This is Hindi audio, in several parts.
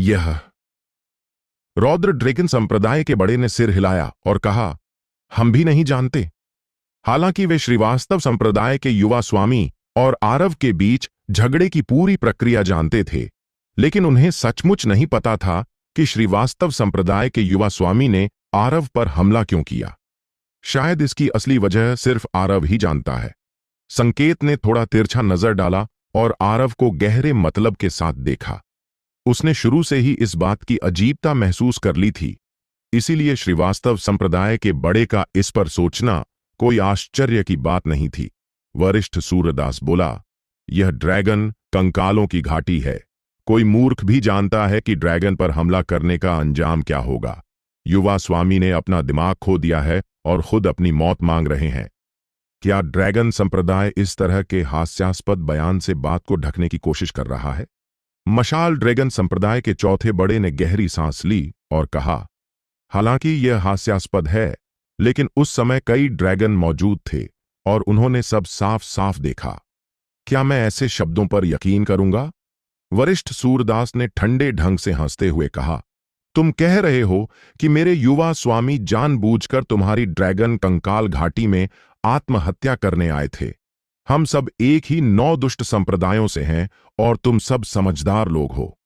यह रौद्र ड्रैगन संप्रदाय के बड़े ने सिर हिलाया और कहा, हम भी नहीं जानते। हालांकि वे श्रीवास्तव संप्रदाय के युवा स्वामी और आरव के बीच झगड़े की पूरी प्रक्रिया जानते थे, लेकिन उन्हें सचमुच नहीं पता था कि श्रीवास्तव संप्रदाय के युवा स्वामी ने आरव पर हमला क्यों किया। शायद इसकी असली वजह सिर्फ आरव ही जानता है। संकेत ने थोड़ा तिरछा नजर डाला और आरव को गहरे मतलब के साथ देखा। उसने शुरू से ही इस बात की अजीबता महसूस कर ली थी, इसीलिए श्रीवास्तव संप्रदाय के बड़े का इस पर सोचना कोई आश्चर्य की बात नहीं थी। वरिष्ठ सूरदास बोला, यह ड्रैगन कंकालों की घाटी है। कोई मूर्ख भी जानता है कि ड्रैगन पर हमला करने का अंजाम क्या होगा। युवा स्वामी ने अपना दिमाग खो दिया है और खुद अपनी मौत मांग रहे हैं। क्या ड्रैगन संप्रदाय इस तरह के हास्यास्पद बयान से बात को ढकने की कोशिश कर रहा है? मशाल ड्रैगन संप्रदाय के चौथे बड़े ने गहरी सांस ली और कहा, हालांकि यह हास्यास्पद है, लेकिन उस समय कई ड्रैगन मौजूद थे और उन्होंने सब साफ साफ देखा। क्या मैं ऐसे शब्दों पर यकीन करूंगा? वरिष्ठ सूरदास ने ठंडे ढंग से हंसते हुए कहा, तुम कह रहे हो कि मेरे युवा स्वामी जानबूझकर तुम्हारी ड्रैगन कंकाल घाटी में आत्महत्या करने आए थे। हम सब एक ही 9 दुष्ट संप्रदायों से हैं और तुम सब समझदार लोग हो।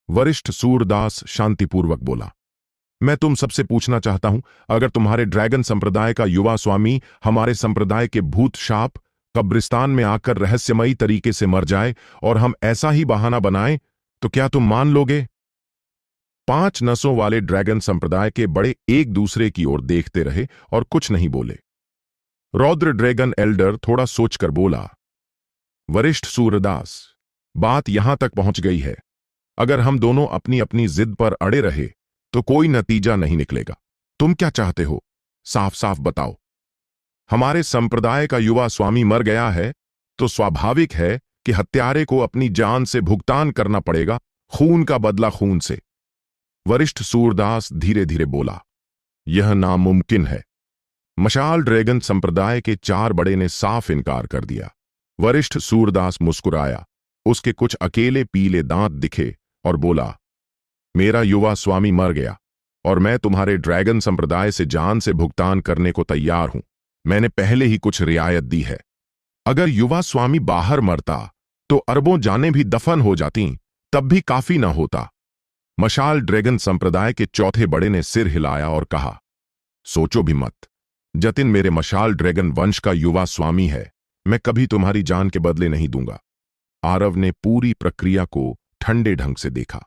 वरिष्ठ सूरदास शांतिपूर्वक बोला, मैं तुम सबसे पूछना चाहता हूं, अगर तुम्हारे ड्रैगन संप्रदाय का युवा स्वामी हमारे संप्रदाय के भूत शाप कब्रिस्तान में आकर रहस्यमयी तरीके से मर जाए और हम ऐसा ही बहाना बनाएं, तो क्या तुम मान लोगे? 5 नसों वाले ड्रैगन संप्रदाय के बड़े एक दूसरे की ओर देखते रहे और कुछ नहीं बोले। रौद्र ड्रैगन एल्डर थोड़ा सोचकर बोला, वरिष्ठ सूरदास, बात यहां तक पहुंच गई है। अगर हम दोनों अपनी अपनी जिद पर अड़े रहे तो कोई नतीजा नहीं निकलेगा। तुम क्या चाहते हो? साफ साफ बताओ। हमारे संप्रदाय का युवा स्वामी मर गया है तो स्वाभाविक है कि हत्यारे को अपनी जान से भुगतान करना पड़ेगा, खून का बदला खून से। वरिष्ठ सूरदास धीरे धीरे बोला, यह नामुमकिन है। मशाल ड्रैगन संप्रदाय के 4 बड़े ने साफ इनकार कर दिया। वरिष्ठ सूरदास मुस्कुराया, उसके कुछ अकेले पीले दांत दिखे और बोला, मेरा युवा स्वामी मर गया और मैं तुम्हारे ड्रैगन संप्रदाय से जान से भुगतान करने को तैयार हूं। मैंने पहले ही कुछ रियायत दी है। अगर युवा स्वामी बाहर मरता तो अरबों जानें भी दफन हो जाती, तब भी काफी न होता। मशाल ड्रैगन संप्रदाय के चौथे बड़े ने सिर हिलाया और कहा, सोचो भी मत। जतिन मेरे मशाल ड्रैगन वंश का युवा स्वामी है। मैं कभी तुम्हारी जान के बदले नहीं दूंगा। आरव ने पूरी प्रक्रिया को ठंडे ढंग से देखा।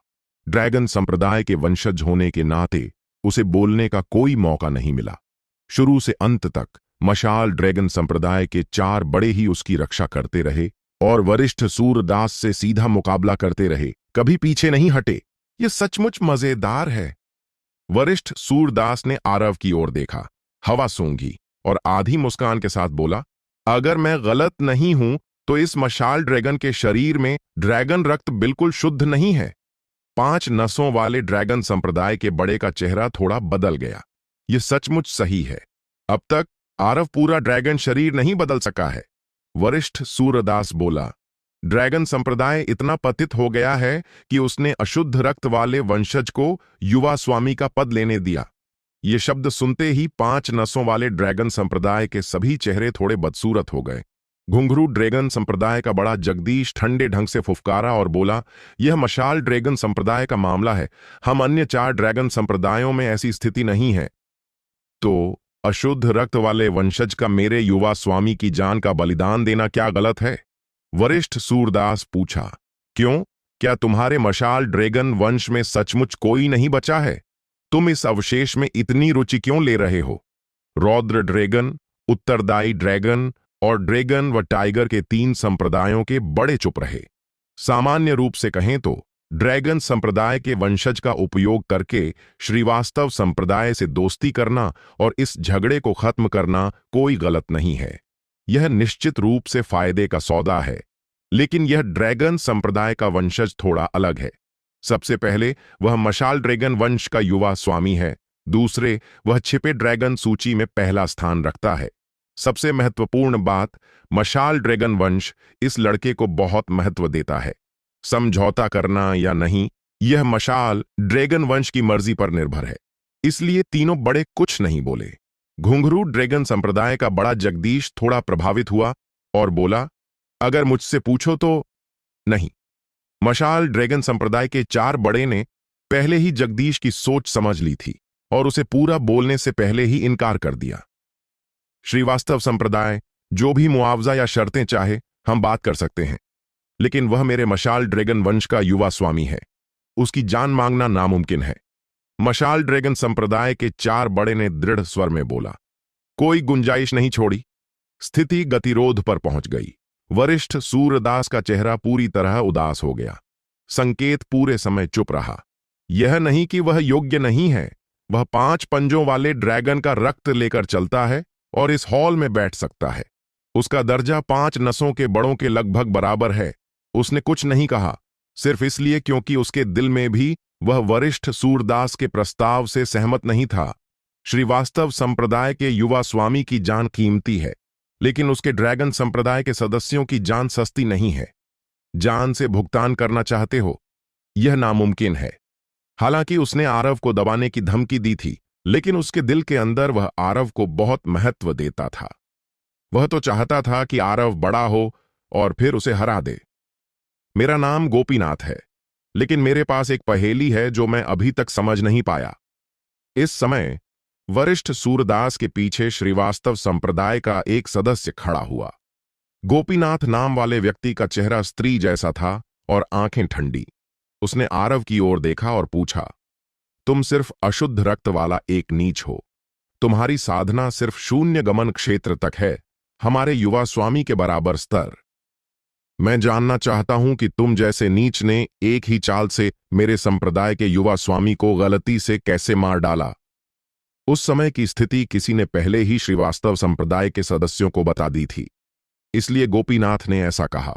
ड्रैगन संप्रदाय के वंशज होने के नाते उसे बोलने का कोई मौका नहीं मिला। शुरू से अंत तक मशाल ड्रैगन संप्रदाय के 4 बड़े ही उसकी रक्षा करते रहे और वरिष्ठ सूरदास से सीधा मुकाबला करते रहे, कभी पीछे नहीं हटे। यह सचमुच मजेदार है। वरिष्ठ सूरदास ने आरव की ओर देखा, हवा सूंघी और आधी मुस्कान के साथ बोला, अगर मैं गलत नहीं हूं तो इस मशाल ड्रैगन के शरीर में ड्रैगन रक्त बिल्कुल शुद्ध नहीं है। 5 नसों वाले ड्रैगन संप्रदाय के बड़े का चेहरा थोड़ा बदल गया। यह सचमुच सही है। अब तक आरव पूरा ड्रैगन शरीर नहीं बदल सका है। वरिष्ठ सूरदास बोला, ड्रैगन संप्रदाय इतना पतित हो गया है कि उसने अशुद्ध रक्त वाले वंशज को युवा स्वामी का पद लेने दिया। ये शब्द सुनते ही 5 नसों वाले ड्रैगन संप्रदाय के सभी चेहरे थोड़े बदसूरत हो गए। घुंघरू ड्रैगन संप्रदाय का बड़ा जगदीश ठंडे ढंग से फुफकारा और बोला, यह मशाल ड्रैगन संप्रदाय का मामला है। हम अन्य 4 ड्रैगन संप्रदायों में ऐसी स्थिति नहीं है। तो अशुद्ध रक्त वाले वंशज का मेरे युवा स्वामी की जान का बलिदान देना क्या गलत है? वरिष्ठ सूरदास पूछा, क्यों? क्या तुम्हारे मशाल ड्रैगन वंश में सचमुच कोई नहीं बचा है? तुम इस अवशेष में इतनी रुचि क्यों ले रहे हो? रौद्र ड्रैगन, उत्तरदायी ड्रैगन और ड्रैगन व टाइगर के 3 संप्रदायों के बड़े चुप रहे। सामान्य रूप से कहें तो ड्रैगन संप्रदाय के वंशज का उपयोग करके श्रीवास्तव संप्रदाय से दोस्ती करना और इस झगड़े को खत्म करना कोई गलत नहीं है। यह निश्चित रूप से फायदे का सौदा है। लेकिन यह ड्रैगन संप्रदाय का वंशज थोड़ा अलग है। सबसे पहले वह मशाल ड्रैगन वंश का युवा स्वामी है। दूसरे, वह छिपे ड्रैगन सूची में पहला स्थान रखता है। सबसे महत्वपूर्ण बात, मशाल ड्रैगन वंश इस लड़के को बहुत महत्व देता है। समझौता करना या नहीं, यह मशाल ड्रैगन वंश की मर्जी पर निर्भर है, इसलिए तीनों बड़े कुछ नहीं बोले। घुंघरू ड्रैगन संप्रदाय का बड़ा जगदीश थोड़ा प्रभावित हुआ और बोला, अगर मुझसे पूछो तो नहीं। मशाल ड्रैगन संप्रदाय के चार बड़े ने पहले ही जगदीश की सोच समझ ली थी और उसे पूरा बोलने से पहले ही इनकार कर दिया। श्रीवास्तव संप्रदाय जो भी मुआवजा या शर्तें चाहे हम बात कर सकते हैं, लेकिन वह मेरे मशाल ड्रैगन वंश का युवा स्वामी है, उसकी जान मांगना नामुमकिन है। मशाल ड्रैगन संप्रदाय के चार बड़े ने दृढ़ स्वर में बोला। कोई गुंजाइश नहीं छोड़ी। स्थिति गतिरोध पर पहुंच गई। वरिष्ठ सूरदास का चेहरा पूरी तरह उदास हो गया। संकेत पूरे समय चुप रहा। यह नहीं कि वह योग्य नहीं है, वह 5 पंजों वाले ड्रैगन का रक्त लेकर चलता है और इस हॉल में बैठ सकता है। उसका दर्जा 5 नसों के बड़ों के लगभग बराबर है। उसने कुछ नहीं कहा, सिर्फ इसलिए क्योंकि उसके दिल में भी वह वरिष्ठ सूरदास के प्रस्ताव से सहमत नहीं था। श्रीवास्तव संप्रदाय के युवा स्वामी की जान कीमती है, लेकिन उसके ड्रैगन संप्रदाय के सदस्यों की जान सस्ती नहीं है। जान से भुगतान करना चाहते हो, यह नामुमकिन है। हालांकि उसने आरव को दबाने की धमकी दी थी, लेकिन उसके दिल के अंदर वह आरव को बहुत महत्व देता था। वह तो चाहता था कि आरव बड़ा हो और फिर उसे हरा दे। मेरा नाम गोपीनाथ है, लेकिन मेरे पास एक पहेली है जो मैं अभी तक समझ नहीं पाया। इस समय वरिष्ठ सूरदास के पीछे श्रीवास्तव संप्रदाय का एक सदस्य खड़ा हुआ। गोपीनाथ नाम वाले व्यक्ति का चेहरा स्त्री जैसा था और आंखें ठंडी। उसने आरव की ओर देखा और पूछा, तुम सिर्फ अशुद्ध रक्त वाला एक नीच हो। तुम्हारी साधना सिर्फ शून्य गमन क्षेत्र तक है, हमारे युवा स्वामी के बराबर स्तर। मैं जानना चाहता हूं कि तुम जैसे नीच ने एक ही चाल से मेरे संप्रदाय के युवा स्वामी को गलती से कैसे मार डाला। उस समय की स्थिति किसी ने पहले ही श्रीवास्तव संप्रदाय के सदस्यों को बता दी थी, इसलिए गोपीनाथ ने ऐसा कहा।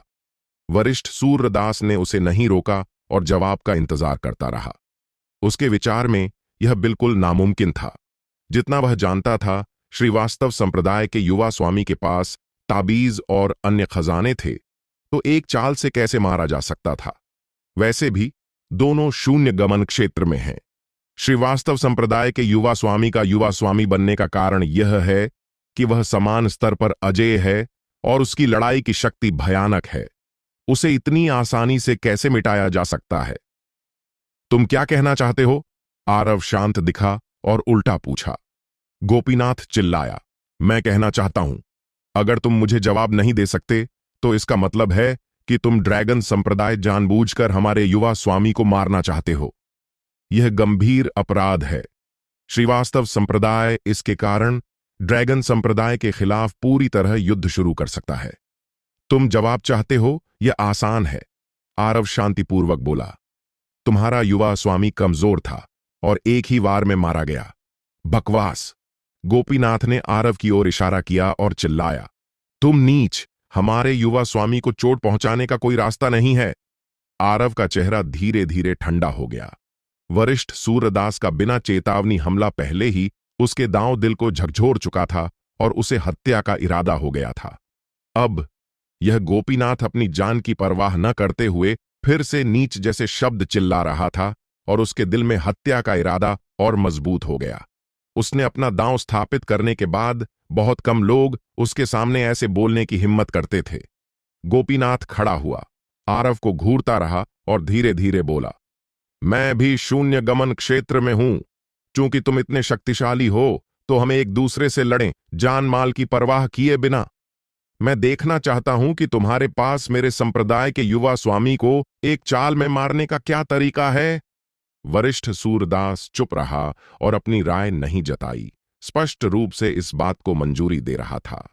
वरिष्ठ सूरदास ने उसे नहीं रोका और जवाब का इंतजार करता रहा। उसके विचार में यह बिल्कुल नामुमकिन था। जितना वह जानता था, श्रीवास्तव संप्रदाय के युवा स्वामी के पास ताबीज और अन्य खजाने थे, तो एक चाल से कैसे मारा जा सकता था। वैसे भी दोनों शून्य गमन क्षेत्र में हैं। श्रीवास्तव संप्रदाय के युवा स्वामी का युवा स्वामी बनने का कारण यह है कि वह समान स्तर पर अजेय है और उसकी लड़ाई की शक्ति भयानक है। उसे इतनी आसानी से कैसे मिटाया जा सकता है? तुम क्या कहना चाहते हो? आरव शांत दिखा और उल्टा पूछा। गोपीनाथ चिल्लाया, मैं कहना चाहता हूं, अगर तुम मुझे जवाब नहीं दे सकते तो इसका मतलब है कि तुम ड्रैगन संप्रदाय जानबूझकर हमारे युवा स्वामी को मारना चाहते हो। यह गंभीर अपराध है। श्रीवास्तव संप्रदाय इसके कारण ड्रैगन संप्रदाय के खिलाफ पूरी तरह युद्ध शुरू कर सकता है। तुम जवाब चाहते हो, यह आसान है। आरव शांतिपूर्वक बोला, तुम्हारा युवा स्वामी कमजोर था और एक ही वार में मारा गया। बकवास। गोपीनाथ ने आरव की ओर इशारा किया और चिल्लाया, तुम नीच, हमारे युवा स्वामी को चोट पहुंचाने का कोई रास्ता नहीं है। आरव का चेहरा धीरे धीरे ठंडा हो गया। वरिष्ठ सूरदास का बिना चेतावनी हमला पहले ही उसके दांव दिल को झकझोर चुका था और उसे हत्या का इरादा हो गया था। अब यह गोपीनाथ अपनी जान की परवाह न करते हुए फिर से नीच जैसे शब्द चिल्ला रहा था और उसके दिल में हत्या का इरादा और मजबूत हो गया। उसने अपना दांव स्थापित करने के बाद बहुत कम लोग उसके सामने ऐसे बोलने की हिम्मत करते थे। गोपीनाथ खड़ा हुआ, आरव को घूरता रहा और धीरे धीरे बोला, मैं भी शून्य गमन क्षेत्र में हूं। चूंकि तुम इतने शक्तिशाली हो तो हमें एक दूसरे से लड़ें, जान माल की परवाह किए बिना। मैं देखना चाहता हूं कि तुम्हारे पास मेरे संप्रदाय के युवा स्वामी को एक चाल में मारने का क्या तरीका है। वरिष्ठ सूरदास चुप रहा और अपनी राय नहीं जताई, स्पष्ट रूप से इस बात को मंजूरी दे रहा था।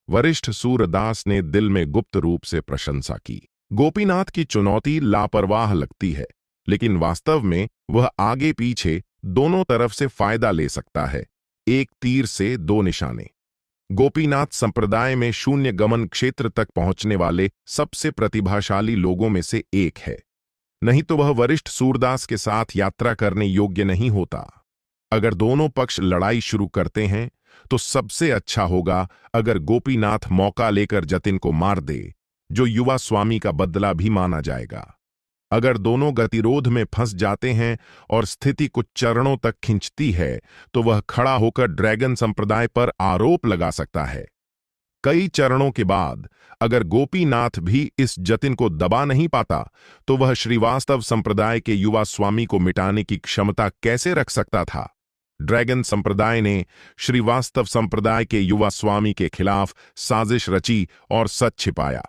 वरिष्ठ सूरदास ने दिल में गुप्त रूप से प्रशंसा की। गोपीनाथ की चुनौती लापरवाह लगती है, लेकिन वास्तव में वह आगे पीछे दोनों तरफ से फायदा ले सकता है। एक तीर से दो निशाने। गोपीनाथ संप्रदाय में शून्य गमन क्षेत्र तक पहुंचने वाले सबसे प्रतिभाशाली लोगों में से एक है, नहीं तो वह वरिष्ठ सूरदास के साथ यात्रा करने योग्य नहीं होता। अगर दोनों पक्ष लड़ाई शुरू करते हैं तो सबसे अच्छा होगा अगर गोपीनाथ मौका लेकर जतिन को मार दे, जो युवा स्वामी का बदला भी माना जाएगा। अगर दोनों गतिरोध में फंस जाते हैं और स्थिति कुछ चरणों तक खिंचती है, तो वह खड़ा होकर ड्रैगन संप्रदाय पर आरोप लगा सकता है। कई चरणों के बाद अगर गोपीनाथ भी इस जतिन को दबा नहीं पाता, तो वह श्रीवास्तव संप्रदाय के युवा स्वामी को मिटाने की क्षमता कैसे रख सकता था? ड्रैगन संप्रदाय ने श्रीवास्तव संप्रदाय के युवा स्वामी के खिलाफ साजिश रची और सच छिपाया।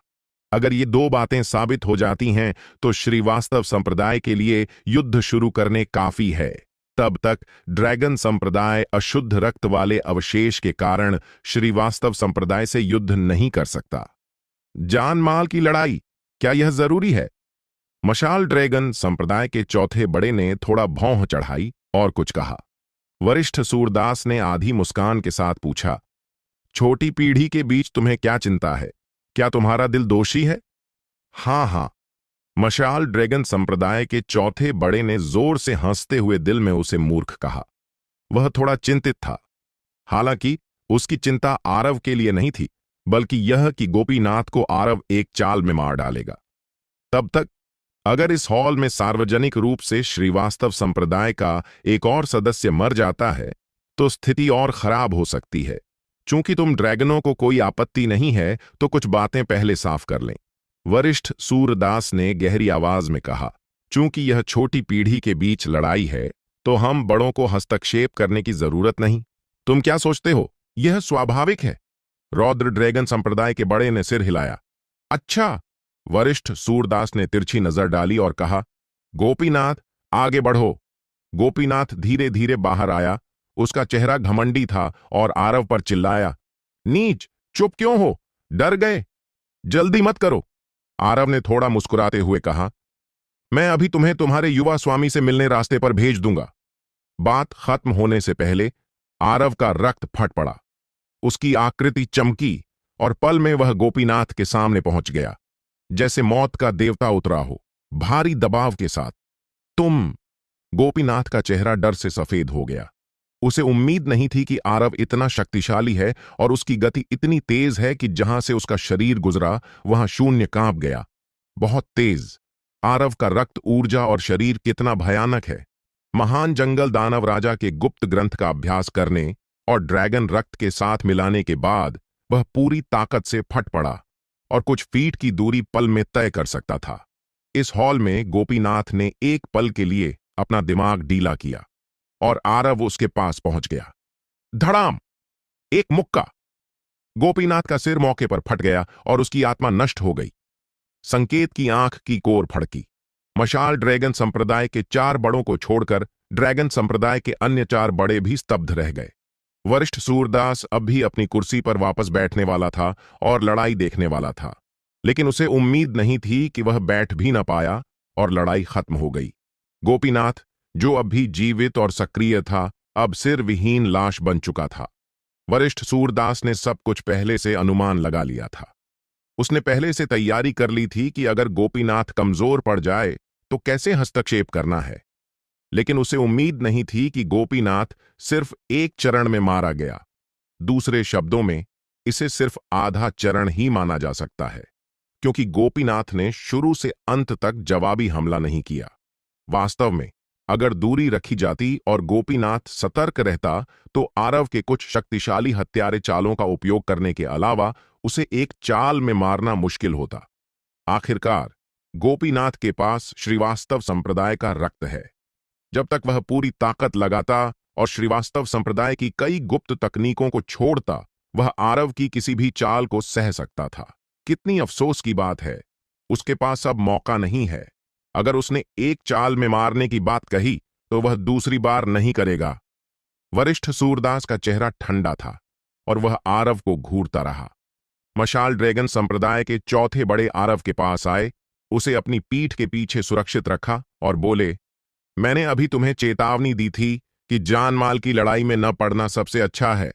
अगर ये दो बातें साबित हो जाती हैं, तो श्रीवास्तव संप्रदाय के लिए युद्ध शुरू करने काफी है। तब तक ड्रैगन संप्रदाय अशुद्ध रक्त वाले अवशेष के कारण श्रीवास्तव संप्रदाय से युद्ध नहीं कर सकता। जान माल की लड़ाई, क्या यह जरूरी है? मशाल ड्रैगन संप्रदाय के चौथे बड़े ने थोड़ा भौं चढ़ाई और कुछ कहा। वरिष्ठ सूरदास ने आधी मुस्कान के साथ पूछा, छोटी पीढ़ी के बीच तुम्हें क्या चिंता है? क्या तुम्हारा दिल दोषी है? हां हां, मशाल ड्रैगन संप्रदाय के चौथे बड़े ने जोर से हंसते हुए दिल में उसे मूर्ख कहा। वह थोड़ा चिंतित था। हालांकि उसकी चिंता आरव के लिए नहीं थी, बल्कि यह कि गोपीनाथ को आरव एक चाल में मार डालेगा। तब तक अगर इस हॉल में सार्वजनिक रूप से श्रीवास्तव संप्रदाय का एक और सदस्य मर जाता है, तो स्थिति और खराब हो सकती है। चूंकि तुम ड्रैगनों को कोई आपत्ति नहीं है, तो कुछ बातें पहले साफ कर लें। वरिष्ठ सूरदास ने गहरी आवाज में कहा, चूंकि यह छोटी पीढ़ी के बीच लड़ाई है, तो हम बड़ों को हस्तक्षेप करने की जरूरत नहीं। तुम क्या सोचते हो? यह स्वाभाविक है। रौद्र ड्रैगन संप्रदाय के बड़े ने सिर हिलाया। अच्छा। वरिष्ठ सूरदास ने तिरछी नजर डाली और कहा, गोपीनाथ, आगे बढ़ो। गोपीनाथ धीरे धीरे बाहर आया। उसका चेहरा घमंडी था और आरव पर चिल्लाया, नीच, चुप क्यों हो? डर गए? जल्दी मत करो। आरव ने थोड़ा मुस्कुराते हुए कहा, मैं अभी तुम्हें तुम्हारे युवा स्वामी से मिलने रास्ते पर भेज दूंगा। बात खत्म होने से पहले आरव का रक्त फट पड़ा। उसकी आकृति चमकी और पल में वह गोपीनाथ के सामने पहुंच गया, जैसे मौत का देवता उतरा हो, भारी दबाव के साथ। तुम? गोपीनाथ का चेहरा डर से सफेद हो गया। उसे उम्मीद नहीं थी कि आरव इतना शक्तिशाली है और उसकी गति इतनी तेज है कि जहां से उसका शरीर गुजरा वहां शून्य कांप गया। बहुत तेज। आरव का रक्त, ऊर्जा और शरीर कितना भयानक है। महान जंगल दानव राजा के गुप्त ग्रंथ का अभ्यास करने और ड्रैगन रक्त के साथ मिलाने के बाद वह पूरी ताकत से फट पड़ा और कुछ फीट की दूरी पल में तय कर सकता था। इस हॉल में गोपीनाथ ने एक पल के लिए अपना दिमाग ढीला किया और आरव उसके पास पहुंच गया। धड़ाम! एक मुक्का! गोपीनाथ का सिर मौके पर फट गया और उसकी आत्मा नष्ट हो गई। संकेत की आंख की कोर फड़की। मशाल ड्रैगन संप्रदाय के 4 बड़ों को छोड़कर ड्रैगन संप्रदाय के अन्य 4 बड़े भी स्तब्ध रह गए। वरिष्ठ सूरदास अब भी अपनी कुर्सी पर वापस बैठने वाला था और लड़ाई देखने वाला था, लेकिन उसे उम्मीद नहीं थी कि वह बैठ भी न पाया और लड़ाई खत्म हो गई। गोपीनाथ, जो अब भी जीवित और सक्रिय था, अब सिर विहीन लाश बन चुका था। वरिष्ठ सूरदास ने सब कुछ पहले से अनुमान लगा लिया था। उसने पहले से तैयारी कर ली थी कि अगर गोपीनाथ कमजोर पड़ जाए तो कैसे हस्तक्षेप करना है, लेकिन उसे उम्मीद नहीं थी कि गोपीनाथ सिर्फ एक चरण में मारा गया। दूसरे शब्दों में, इसे सिर्फ आधा चरण ही माना जा सकता है, क्योंकि गोपीनाथ ने शुरू से अंत तक जवाबी हमला नहीं किया। वास्तव में अगर दूरी रखी जाती और गोपीनाथ सतर्क रहता, तो आरव के कुछ शक्तिशाली हत्यारे चालों का उपयोग करने के अलावा उसे एक चाल में मारना मुश्किल होता। आखिरकार गोपीनाथ के पास श्रीवास्तव संप्रदाय का रक्त है। जब तक वह पूरी ताकत लगाता और श्रीवास्तव संप्रदाय की कई गुप्त तकनीकों को छोड़ता, वह आरव की किसी भी चाल को सह सकता था। कितनी अफसोस की बात है, उसके पास अब मौका नहीं है। अगर उसने एक चाल में मारने की बात कही, तो वह दूसरी बार नहीं करेगा। वरिष्ठ सूरदास का चेहरा ठंडा था और वह आरव को घूरता रहा। मशाल ड्रैगन संप्रदाय के चौथे बड़े आरव के पास आए, उसे अपनी पीठ के पीछे सुरक्षित रखा और बोले, मैंने अभी तुम्हें चेतावनी दी थी कि जान माल की लड़ाई में न पड़ना सबसे अच्छा है।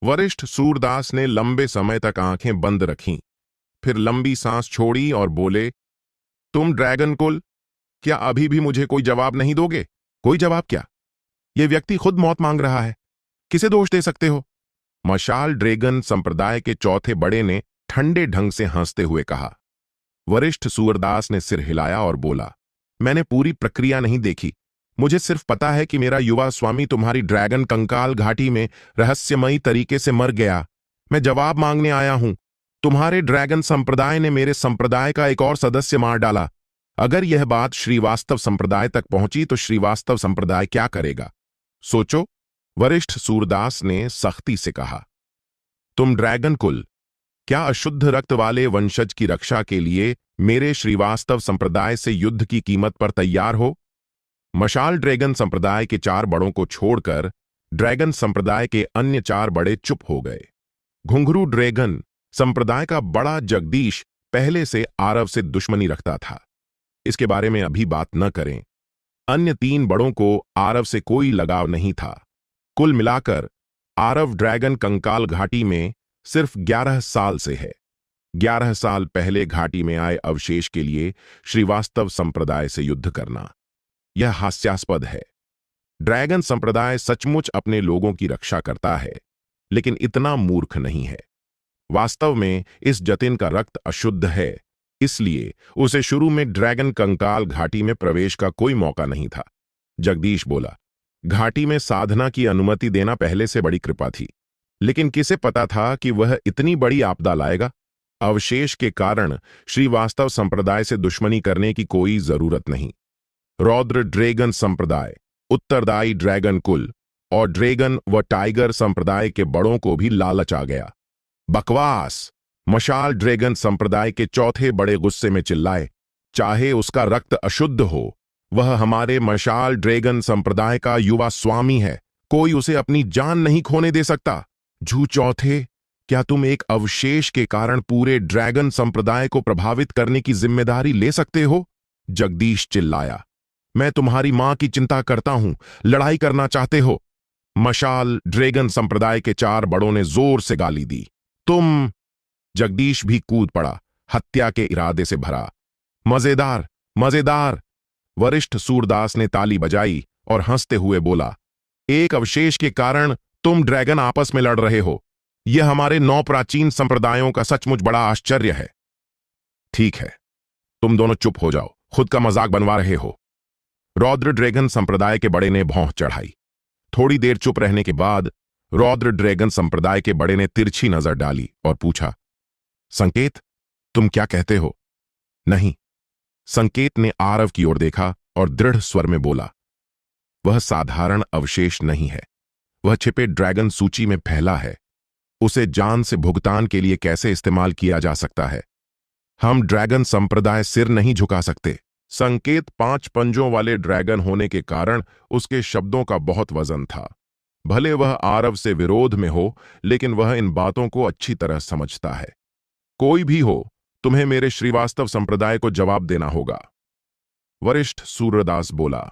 वरिष्ठ सूरदास ने लंबे समय तक आंखें बंद रखीं, फिर लंबी सांस छोड़ी और बोले, तुम ड्रैगन कुल, क्या अभी भी मुझे कोई जवाब नहीं दोगे? कोई जवाब क्या? यह व्यक्ति खुद मौत मांग रहा है, किसे दोष दे सकते हो? मशाल ड्रैगन संप्रदाय के चौथे बड़े ने ठंडे ढंग से हंसते हुए कहा। वरिष्ठ सूरदास ने सिर हिलाया और बोला, मैंने पूरी प्रक्रिया नहीं देखी। मुझे सिर्फ पता है कि मेरा युवा स्वामी तुम्हारी ड्रैगन कंकाल घाटी में रहस्यमयी तरीके से मर गया। मैं जवाब मांगने आया हूं। तुम्हारे ड्रैगन संप्रदाय ने मेरे संप्रदाय का एक और सदस्य मार डाला। अगर यह बात श्रीवास्तव संप्रदाय तक पहुंची तो श्रीवास्तव संप्रदाय क्या करेगा? सोचो, वरिष्ठ सूरदास ने सख्ती से कहा। तुम ड्रैगन कुल, क्या अशुद्ध रक्त वाले वंशज की रक्षा के लिए मेरे श्रीवास्तव संप्रदाय से युद्ध की कीमत पर तैयार हो? मशाल ड्रैगन संप्रदाय के 4 बड़ों को छोड़कर ड्रैगन संप्रदाय के अन्य 4 बड़े चुप हो गए। घुंघरू ड्रैगन संप्रदाय का बड़ा जगदीश पहले से आरव से दुश्मनी रखता था। इसके बारे में अभी बात न करें। अन्य 3 बड़ों को आरव से कोई लगाव नहीं था। कुल मिलाकर आरव ड्रैगन कंकाल घाटी में सिर्फ 11 साल से है। 11 साल पहले घाटी में आए अवशेष के लिए श्रीवास्तव संप्रदाय से युद्ध करना, यह हास्यास्पद है। ड्रैगन संप्रदाय सचमुच अपने लोगों की रक्षा करता है, लेकिन इतना मूर्ख नहीं है। वास्तव में इस जतिन का रक्त अशुद्ध है, इसलिए उसे शुरू में ड्रैगन कंकाल घाटी में प्रवेश का कोई मौका नहीं था। जगदीश बोला, घाटी में साधना की अनुमति देना पहले से बड़ी कृपा थी, लेकिन किसे पता था कि वह इतनी बड़ी आपदा लाएगा? अवशेष के कारण श्रीवास्तव संप्रदाय से दुश्मनी करने की कोई जरूरत नहीं। रौद्र ड्रैगन संप्रदाय, उत्तरदायी ड्रैगन कुल और ड्रैगन व टाइगर संप्रदाय के बड़ों को भी लालच आ गया। बकवास! मशाल ड्रैगन संप्रदाय के चौथे बड़े गुस्से में चिल्लाए, चाहे उसका रक्त अशुद्ध हो, वह हमारे मशाल ड्रैगन संप्रदाय का युवा स्वामी है। कोई उसे अपनी जान नहीं खोने दे सकता। झू चौथे, क्या तुम एक अवशेष के कारण पूरे ड्रैगन संप्रदाय को प्रभावित करने की जिम्मेदारी ले सकते हो? जगदीश चिल्लाया, मैं तुम्हारी मां की चिंता करता हूं, लड़ाई करना चाहते हो? मशाल ड्रैगन संप्रदाय के 4 बड़ों ने जोर से गाली दी। तुम! जगदीश भी कूद पड़ा, हत्या के इरादे से भरा। मजेदार, मजेदार! वरिष्ठ सूरदास ने ताली बजाई और हंसते हुए बोला, एक अवशेष के कारण तुम ड्रैगन आपस में लड़ रहे हो। यह हमारे 9 प्राचीन संप्रदायों का सचमुच बड़ा आश्चर्य है। ठीक है, तुम दोनों चुप हो जाओ, खुद का मजाक बनवा रहे हो। रौद्र ड्रैगन संप्रदाय के बड़े ने भौं चढ़ाई। थोड़ी देर चुप रहने के बाद रौद्र ड्रैगन संप्रदाय के बड़े ने तिरछी नजर डाली और पूछा, संकेत, तुम क्या कहते हो? नहीं। संकेत ने आरव की ओर देखा और दृढ़ स्वर में बोला, वह साधारण अवशेष नहीं है। वह छिपे ड्रैगन सूची में फैला है। उसे जान से भुगतान के लिए कैसे इस्तेमाल किया जा सकता है? हम ड्रैगन संप्रदाय सिर नहीं झुका सकते। संकेत 5 पंजों वाले ड्रैगन होने के कारण उसके शब्दों का बहुत वजन था। भले वह आरव से विरोध में हो, लेकिन वह इन बातों को अच्छी तरह समझता है। कोई भी हो, तुम्हें मेरे श्रीवास्तव संप्रदाय को जवाब देना होगा। वरिष्ठ सूरदास बोला,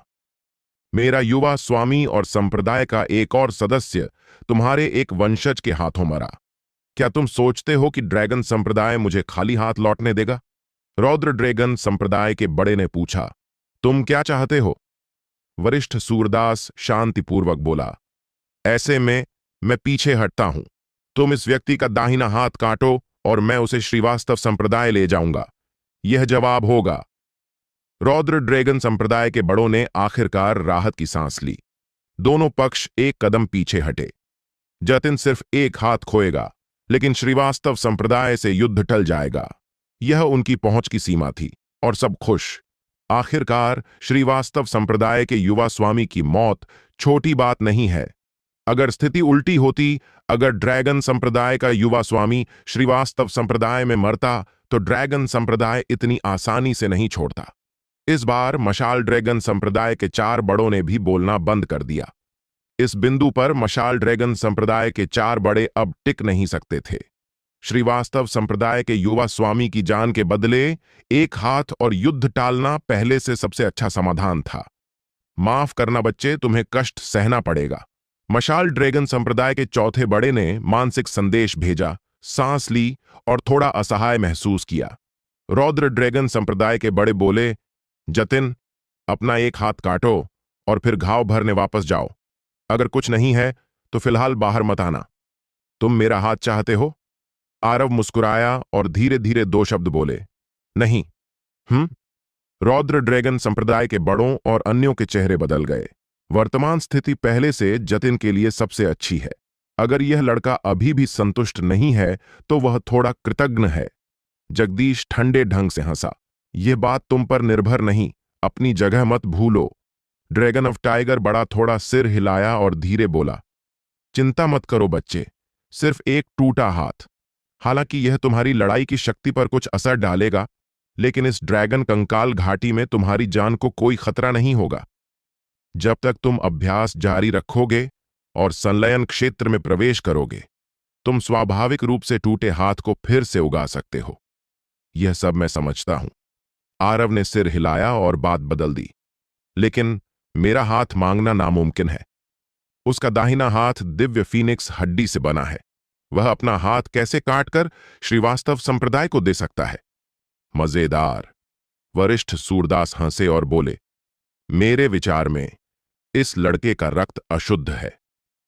मेरा युवा स्वामी और संप्रदाय का एक और सदस्य तुम्हारे एक वंशज के हाथों मरा। क्या तुम सोचते हो कि ड्रैगन संप्रदाय मुझे खाली हाथ लौटने देगा? रौद्र ड्रैगन संप्रदाय के बड़े ने पूछा, तुम क्या चाहते हो? वरिष्ठ सूरदास शांतिपूर्वक बोला, ऐसे में मैं पीछे हटता हूं। तुम इस व्यक्ति का दाहिना हाथ काटो और मैं उसे श्रीवास्तव संप्रदाय ले जाऊंगा। यह जवाब होगा। रौद्र ड्रैगन संप्रदाय के बड़ों ने आखिरकार राहत की सांस ली। दोनों पक्ष एक कदम पीछे हटे। जतिन सिर्फ एक हाथ खोएगा, लेकिन श्रीवास्तव संप्रदाय से युद्ध टल जाएगा। यह उनकी पहुंच की सीमा थी और सब खुश। आखिरकार श्रीवास्तव संप्रदाय के युवा स्वामी की मौत छोटी बात नहीं है। अगर स्थिति उल्टी होती, अगर ड्रैगन संप्रदाय का युवा स्वामी श्रीवास्तव संप्रदाय में मरता, तो ड्रैगन संप्रदाय इतनी आसानी से नहीं छोड़ता। इस बार मशाल ड्रैगन संप्रदाय के 4 बड़ों ने भी बोलना बंद कर दिया। इस बिंदु पर मशाल ड्रैगन संप्रदाय के 4 बड़े अब टिक नहीं सकते थे। श्रीवास्तव संप्रदाय के युवा स्वामी की जान के बदले एक हाथ और युद्ध टालना पहले से सबसे अच्छा समाधान था। माफ करना बच्चे, तुम्हें कष्ट सहना पड़ेगा। मशाल ड्रैगन संप्रदाय के चौथे बड़े ने मानसिक संदेश भेजा, सांस ली और थोड़ा असहाय महसूस किया। रौद्र ड्रैगन संप्रदाय के बड़े बोले, जतिन, अपना एक हाथ काटो और फिर घाव भरने वापस जाओ। अगर कुछ नहीं है तो फिलहाल बाहर मत आना। तुम मेरा हाथ चाहते हो? आरव मुस्कुराया और धीरे धीरे 2 शब्द बोले, नहीं। रौद्र ड्रैगन संप्रदाय के बड़ों और अन्यों के चेहरे बदल गए। वर्तमान स्थिति पहले से जतिन के लिए सबसे अच्छी है। अगर यह लड़का अभी भी संतुष्ट नहीं है तो वह थोड़ा कृतज्ञ है। जगदीश ठंडे ढंग से हंसा। यह बात तुम पर निर्भर नहीं, अपनी जगह मत भूलो। ड्रैगन ऑफ टाइगर बड़ा थोड़ा सिर हिलाया और धीरे बोला, चिंता मत करो बच्चे, सिर्फ एक टूटा हाथ। हालांकि यह तुम्हारी लड़ाई की शक्ति पर कुछ असर डालेगा, लेकिन इस ड्रैगन कंकाल घाटी में तुम्हारी जान को कोई खतरा नहीं होगा। जब तक तुम अभ्यास जारी रखोगे और संलयन क्षेत्र में प्रवेश करोगे, तुम स्वाभाविक रूप से टूटे हाथ को फिर से उगा सकते हो। यह सब मैं समझता हूं। आरव ने सिर हिलाया और बात बदल दी। लेकिन मेरा हाथ मांगना नामुमकिन है। उसका दाहिना हाथ दिव्य फीनिक्स हड्डी से बना है। वह अपना हाथ कैसे काटकर श्रीवास्तव संप्रदाय को दे सकता है? मजेदार। वरिष्ठ सूरदास हंसे और बोले, मेरे विचार में इस लड़के का रक्त अशुद्ध है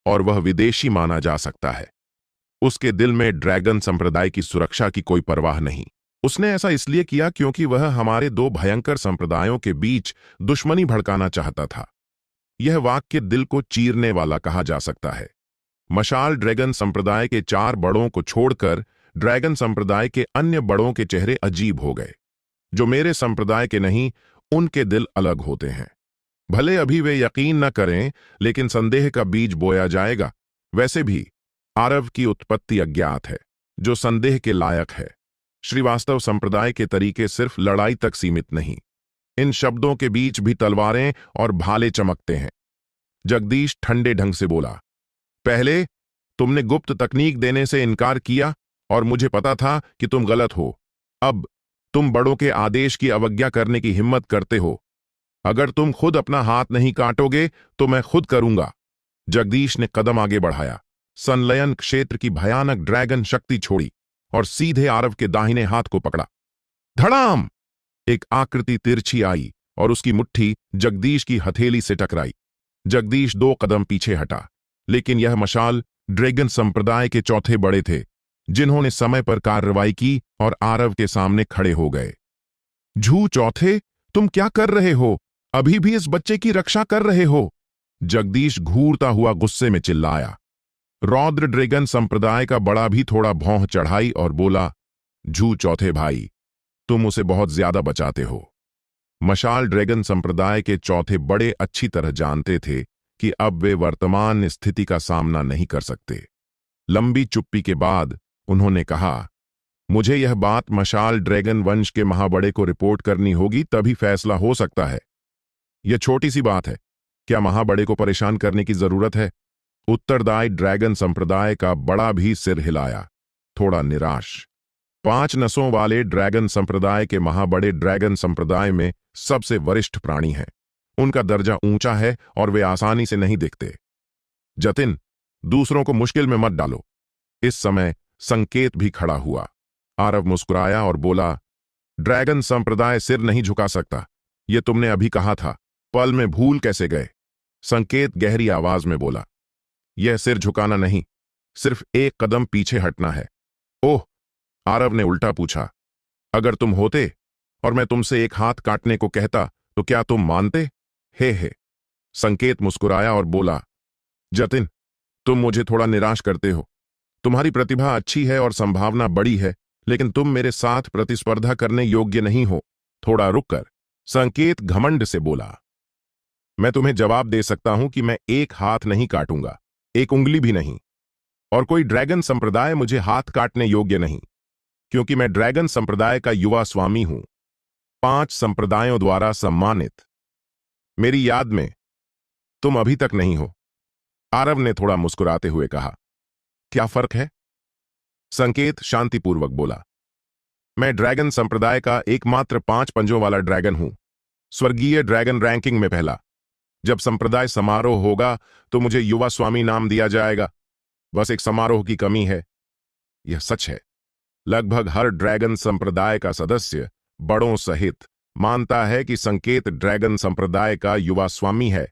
और वह विदेशी माना जा सकता है। उसके दिल में ड्रैगन संप्रदाय की सुरक्षा की कोई परवाह नहीं। उसने ऐसा इसलिए किया क्योंकि वह हमारे दो भयंकर संप्रदायों के बीच दुश्मनी भड़काना चाहता था। यह वाक्य दिल को चीरने वाला कहा जा सकता है। मशाल ड्रैगन संप्रदाय के 4 बड़ों को छोड़कर ड्रैगन संप्रदाय के अन्य बड़ों के चेहरे अजीब हो गए। जो मेरे संप्रदाय के नहीं, उनके दिल अलग होते हैं। भले अभी वे यकीन न करें, लेकिन संदेह का बीज बोया जाएगा। वैसे भी आरव की उत्पत्ति अज्ञात है, जो संदेह के लायक है। श्रीवास्तव संप्रदाय के तरीके सिर्फ लड़ाई तक सीमित नहीं, इन शब्दों के बीच भी तलवारें और भाले चमकते हैं। जगदीश ठंडे ढंग से बोला, पहले तुमने गुप्त तकनीक देने से इनकार किया और मुझे पता था कि तुम गलत हो। अब तुम बड़ों के आदेश की अवज्ञा करने की हिम्मत करते हो। अगर तुम खुद अपना हाथ नहीं काटोगे तो मैं खुद करूंगा। जगदीश ने कदम आगे बढ़ाया, संलयन क्षेत्र की भयानक ड्रैगन शक्ति छोड़ी और सीधे आरव के दाहिने हाथ को पकड़ा। धड़ाम! एक आकृति तिरछी आई और उसकी मुट्ठी जगदीश की हथेली से टकराई। जगदीश 2 कदम पीछे हटा, लेकिन यह मशाल ड्रैगन संप्रदाय के चौथे बड़े थे, जिन्होंने समय पर कार्रवाई की और आरव के सामने खड़े हो गए। झू चौथे, तुम क्या कर रहे हो? अभी भी इस बच्चे की रक्षा कर रहे हो? जगदीश घूरता हुआ गुस्से में चिल्लाया। रौद्र ड्रैगन संप्रदाय का बड़ा भी थोड़ा भौं चढ़ाई और बोला, झू चौथे भाई, तुम उसे बहुत ज्यादा बचाते हो। मशाल ड्रैगन संप्रदाय के चौथे बड़े अच्छी तरह जानते थे कि अब वे वर्तमान स्थिति का सामना नहीं कर सकते। लंबी चुप्पी के बाद उन्होंने कहा, मुझे यह बात मशाल ड्रैगन वंश के महाबड़े को रिपोर्ट करनी होगी, तभी फैसला हो सकता है। यह छोटी सी बात है, क्या महाबड़े को परेशान करने की जरूरत है? उत्तरदायी ड्रैगन संप्रदाय का बड़ा भी सिर हिलाया, थोड़ा निराश। 5 नसों वाले ड्रैगन संप्रदाय के महाबड़े ड्रैगन संप्रदाय में सबसे वरिष्ठ प्राणी हैं। उनका दर्जा ऊंचा है और वे आसानी से नहीं दिखते। जतिन, दूसरों को मुश्किल में मत डालो। इस समय संकेत भी खड़ा हुआ। आरव मुस्कुराया और बोला, ड्रैगन संप्रदाय सिर नहीं झुका सकता, यह तुमने अभी कहा था, पल में भूल कैसे गए? संकेत गहरी आवाज में बोला, यह सिर झुकाना नहीं, सिर्फ 1 कदम पीछे हटना है। ओह! आरव ने उल्टा पूछा, अगर तुम होते और मैं तुमसे एक हाथ काटने को कहता तो क्या तुम मानते? हे। संकेत मुस्कुराया और बोला, जतिन, तुम मुझे थोड़ा निराश करते हो। तुम्हारी प्रतिभा अच्छी है और संभावना बड़ी है, लेकिन तुम मेरे साथ प्रतिस्पर्धा करने योग्य नहीं हो। थोड़ा रुककर संकेत घमंड से बोला, मैं तुम्हें जवाब दे सकता हूं कि मैं एक हाथ नहीं काटूंगा, एक उंगली भी नहीं, और कोई ड्रैगन संप्रदाय मुझे हाथ काटने योग्य नहीं, क्योंकि मैं ड्रैगन संप्रदाय का युवा स्वामी हूं, 5 संप्रदायों द्वारा सम्मानित। मेरी याद में तुम अभी तक नहीं हो। आरव ने थोड़ा मुस्कुराते हुए कहा, क्या फर्क है? संकेत शांतिपूर्वक बोला, मैं ड्रैगन संप्रदाय का एकमात्र 5 पंजों वाला ड्रैगन हूं, स्वर्गीय ड्रैगन रैंकिंग में पहला। जब संप्रदाय समारोह होगा तो मुझे युवा स्वामी नाम दिया जाएगा। बस एक समारोह की कमी है। यह सच है, लगभग हर ड्रैगन संप्रदाय का सदस्य बड़ों सहित मानता है कि संकेत ड्रैगन संप्रदाय का युवा स्वामी है,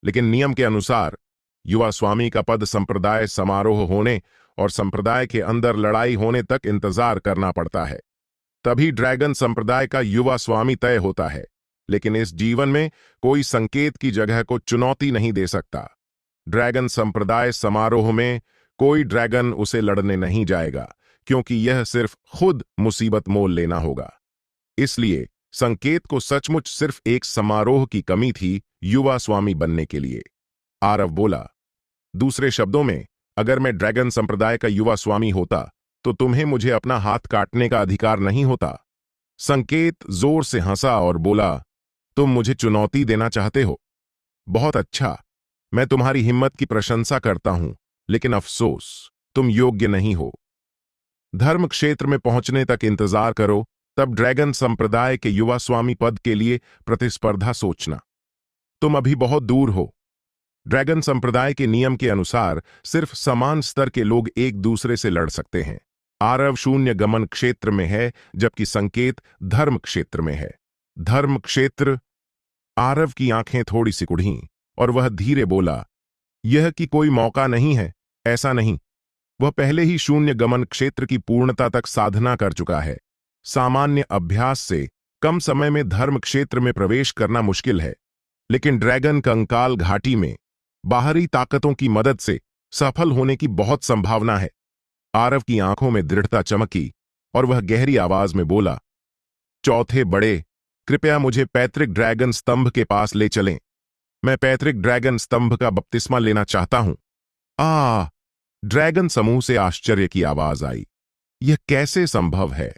लेकिन नियम के अनुसार युवा स्वामी का पद संप्रदाय समारोह होने और संप्रदाय के अंदर लड़ाई होने तक इंतजार करना पड़ता है। तभी ड्रैगन संप्रदाय का युवा स्वामी तय होता है। लेकिन इस जीवन में कोई संकेत की जगह को चुनौती नहीं दे सकता। ड्रैगन संप्रदाय समारोह में कोई ड्रैगन उसे लड़ने नहीं जाएगा, क्योंकि यह सिर्फ खुद मुसीबत मोल लेना होगा। इसलिए संकेत को सचमुच सिर्फ एक समारोह की कमी थी युवा स्वामी बनने के लिए। आरव बोला, दूसरे शब्दों में, अगर मैं ड्रैगन संप्रदाय का युवा स्वामी होता तो तुम्हें मुझे अपना हाथ काटने का अधिकार नहीं होता। संकेत जोर से हंसा और बोला, तुम मुझे चुनौती देना चाहते हो? बहुत अच्छा, मैं तुम्हारी हिम्मत की प्रशंसा करता हूं, लेकिन अफसोस, तुम योग्य नहीं हो। धर्म क्षेत्र में पहुंचने तक इंतजार करो, तब ड्रैगन संप्रदाय के युवा स्वामी पद के लिए प्रतिस्पर्धा सोचना। तुम अभी बहुत दूर हो। ड्रैगन संप्रदाय के नियम के अनुसार सिर्फ समान स्तर के लोग एक दूसरे से लड़ सकते हैं। आरव शून्य गमन क्षेत्र में है, जबकि संकेत धर्म क्षेत्र में है। धर्म क्षेत्र। आरव की आंखें थोड़ी सिकुड़ीं और वह धीरे बोला, यह कि कोई मौका नहीं है, ऐसा नहीं। वह पहले ही शून्य गमन क्षेत्र की पूर्णता तक साधना कर चुका है। सामान्य अभ्यास से कम समय में धर्म क्षेत्र में प्रवेश करना मुश्किल है, लेकिन ड्रैगन कंकाल घाटी में बाहरी ताकतों की मदद से सफल होने की बहुत संभावना है। आरव की आंखों में दृढ़ता चमकी और वह गहरी आवाज में बोला, चौथे बड़े, कृपया मुझे पैतृक ड्रैगन स्तंभ के पास ले चलें। मैं पैतृक ड्रैगन स्तंभ का बपतिस्मा लेना चाहता हूं। ड्रैगन समूह से आश्चर्य की आवाज आई। यह कैसे संभव है?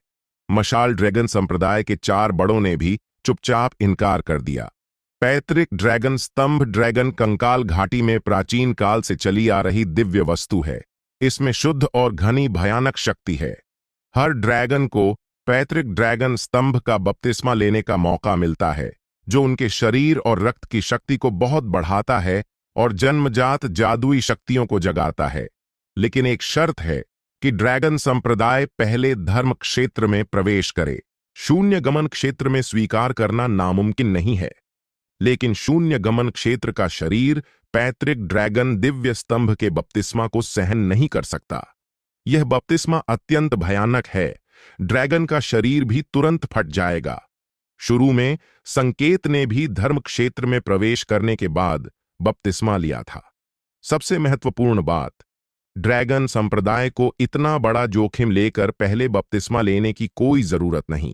मशाल ड्रैगन संप्रदाय के 4 बड़ों ने भी चुपचाप इनकार कर दिया। पैतृक ड्रैगन स्तंभ ड्रैगन कंकाल घाटी में प्राचीन काल से चली आ रही दिव्य वस्तु है। इसमें शुद्ध और घनी भयानक शक्ति है। हर ड्रैगन को पैतृक ड्रैगन स्तंभ का बपतिस्मा लेने का मौका मिलता है, जो उनके शरीर और रक्त की शक्ति को बहुत बढ़ाता है और जन्मजात जादुई शक्तियों को जगाता है। लेकिन एक शर्त है कि ड्रैगन संप्रदाय पहले धर्म क्षेत्र में प्रवेश करे। शून्य गमन क्षेत्र में स्वीकार करना नामुमकिन नहीं है, लेकिन शून्य गमन क्षेत्र का शरीर पैतृक ड्रैगन दिव्य स्तंभ के बपतिस्मा को सहन नहीं कर सकता। यह बपतिस्मा अत्यंत भयानक है। ड्रैगन का शरीर भी तुरंत फट जाएगा। शुरू में संकेत ने भी धर्म क्षेत्र में प्रवेश करने के बाद बपतिस्मा लिया था। सबसे महत्वपूर्ण बात, ड्रैगन संप्रदाय को इतना बड़ा जोखिम लेकर पहले बपतिस्मा लेने की कोई जरूरत नहीं।